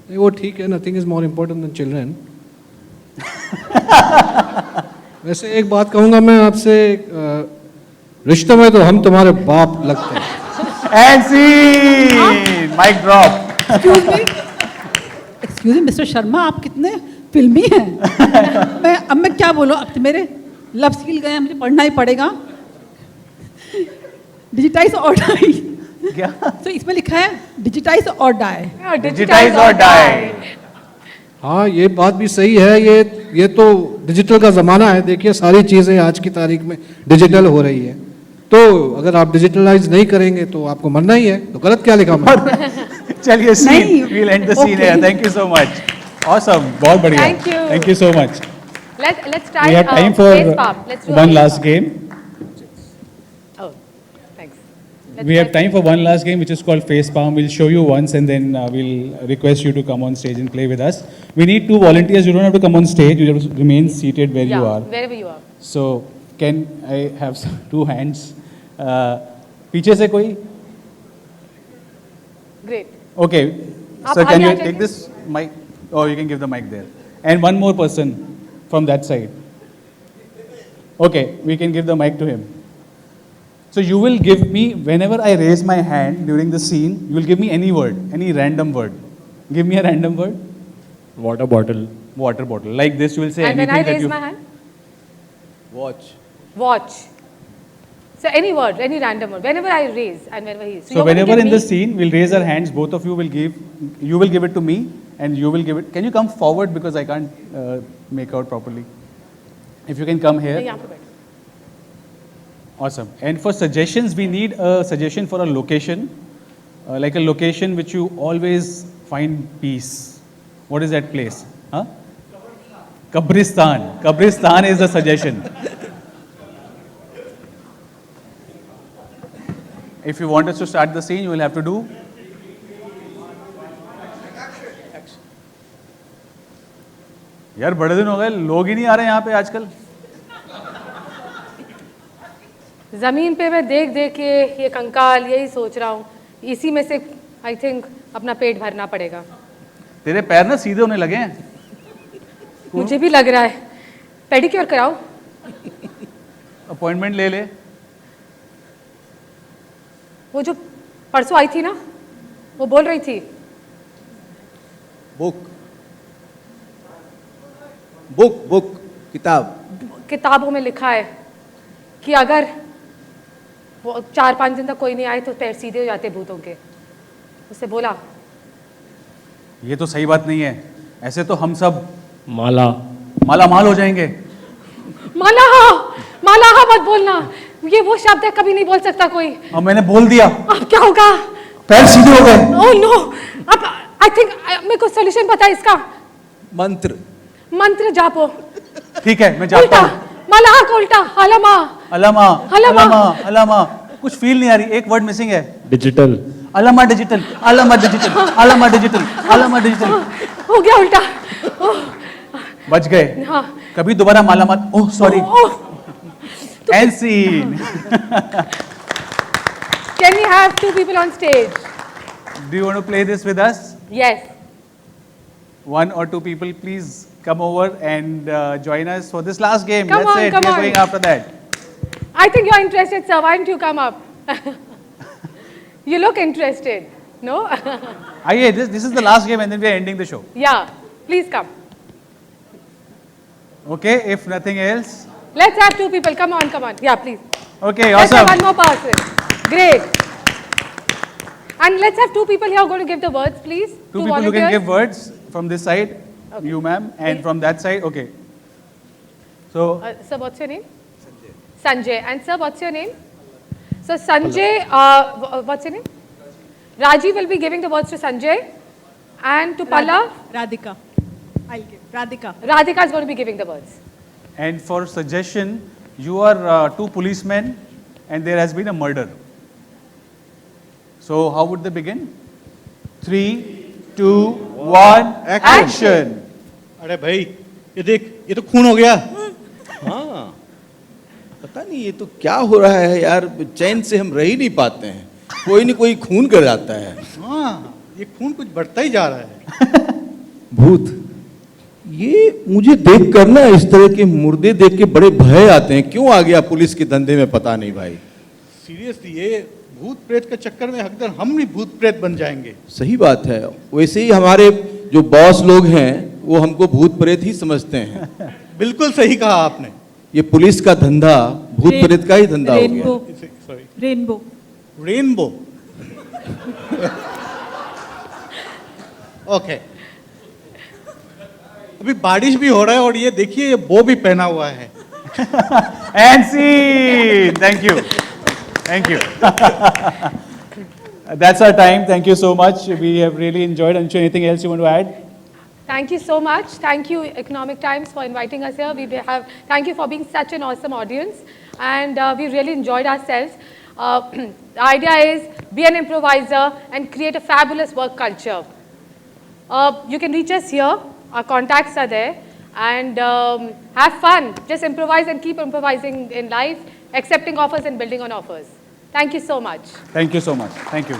नहीं, वो ठीक है. Nothing is more important then children. वैसे एक बात कहूँगा मैं आपसे, रिश्ते में तो हम तुम्हारे बाप लगते हैं. And scene! Mic drop. Excuse me mister Sharma, आप कितने फिल्मी हैं. अब मैं क्या बोलूँ. अब तो मेरे लव स्किल गए, मुझे पढ़ना ही पड़ेगा. डिजिटाइज और डाई. क्या? तो इसमें लिखा है डिजिटाइज और डाई. डिजिटाइज और डाई. हाँ, ये बात भी सही है. ये तो डिजिटल का ज़माना है. देखिए, सारी चीज़ें आज की तारीख में डिजिटल हो रही है. तो अगर आप डिजिटलाइज नहीं करेंगे तो आपको मरना ही है. तो गलत क्या लिखा मैं? चलिए, scene. We'll end the scene here. Thank you so much. Awesome. बहुत बढ़िया. Thank you. Thank you so much. Let's try. We have time for face palm. Let's do one a last game. Oh, thanks. We have time for one last game, which is called face palm. We'll show you once, and then we'll request you to come on stage and play with us. We need 2 volunteers. You don't have to come on stage. You have to remain seated where you are. Wherever you are. So, can I have 2 hands? पीछे से कोई? Great. Okay. Sir, can you take this mic? Oh, you can give the mic there. And one more person from that side. Okay, we can give the mic to him. So you will give me, whenever I raise my hand during the scene, you will give me any word, any random word. Give me a random word. Water bottle. Water bottle. Like this, you will say And anything when I that raise you... my hand? Watch. Watch. So any word, any random word, whenever I raise and whenever he is. So whenever in the scene, we'll raise our hands, both of you will give it to me and you will give it. Can you come forward because I can't make out properly? If you can come here. Awesome. And for suggestions, we need a suggestion for a location, like a location which you always find peace. What is that place? Huh? Kabristan. Kabristan is a suggestion. If you want us to start the scene, you will have to do. यार बड़े दिन हो गए, लोग ही नहीं आ रहे यहाँ पे आजकल. जमीन पे मैं देख देख के ये कंकाल यही सोच रहा हूँ, इसी में से आई थिंक अपना पेट भरना पड़ेगा. तेरे पैर ना सीधे होने लगे हैं. मुझे भी लग रहा है. पेडिक्योर कराओ. अपॉइंटमेंट ले ले. वो जो परसों आई थी ना, वो बोल रही थी. बुक किताबों में लिखा है कि अगर वो 4-5 दिन तक कोई नहीं आए तो पैर सीधे हो जाते भूतों के. उससे बोला ये तो सही बात नहीं है. ऐसे तो हम सब माला माल हो जाएंगे. माला मत बोलना. ये वो शब्द है कभी नहीं बोल सकता कोई. अब मैंने बोल दिया. अब क्या होगा? पैर सीधे हो गए. Oh no. अब आई थिंक मेरे को सॉल्यूशन पता है इसका. मंत्र जापो. ठीक है, मैं जापता हूँ. मलाह को उल्टा. अलामा. कुछ फील नहीं आ रही. एक वर्ड मिसिंग है. डिजिटल. अलामा डिजिटल. हो गया उल्टा. बच गए. हाँ. कभी दोबारा माला मत. Oh sorry. And scene. Can we have 2 people on stage? Do you want to play this with us? Yes. 1 or 2 people, please come over and join us for this last game. Come That's on, it. come We're on. going after that. I think you're interested, sir. Why don't you come up? You look interested. No? Aye, this is the last game and then we're ending the show. Yeah. Please come. Okay, if nothing else. Let's have 2 people. Come on, come on. Yeah, please. Okay, Let's awesome. have 1 more person. Great. And let's have 2 people here who are going to give the words, please. 2 people who can give words from this side, you ma'am, and from that side, okay. So, Sir, what's your name? Sanjay. And sir, what's your name? So Sanjay, what's your name? Rajiv will be giving the words to Sanjay. And to Pallav? Radhika. I'll give. Radhika. Radhika is going to be giving the words. and for suggestion, you are 2 policemen and there has been a murder. So how would they begin? 3, 2, 1, action! अरे भाई ये देख ये तो खून हो गया। हाँ पता नहीं ये तो क्या हो रहा है यार, चैन से हम रह ही नहीं पाते हैं, कोई न कोई खून कर जाता है। हाँ ये खून कुछ बढ़ता ही जा रहा है। भूत, ये मुझे देख कर ना इस तरह के मुर्दे देख के बड़े भय आते हैं, क्यों आ गया पुलिस के धंधे में पता नहीं भाई। सीरियसली ये भूत प्रेत के चक्कर में हकदर हम भी भूत प्रेत बन जाएंगे। सही बात है, वैसे ही हमारे जो बॉस लोग हैं वो हमको भूत प्रेत ही समझते हैं। बिल्कुल सही कहा आपने। ये पुलिस का धंधा भूत प्रेत का ही धंधा हो गया। रेनबो। रेनबो। ओके। अभी बारिश भी हो रहा है और ये देखिए ये बो भी पहना हुआ है। And scene! Thank you. Thank you. That's our time. Thank you so much. We have really enjoyed. Anshu, anything else you want to add? Thank you so much. Thank you, Economic Times, for inviting us here. Thank you for being such an awesome audience. And we really enjoyed ourselves. The idea is be an improviser and create a fabulous work culture. You can reach us here. Our contacts are there. And have fun. Just improvise and keep improvising in life, accepting offers and building on offers. Thank you so much. Thank you so much. Thank you.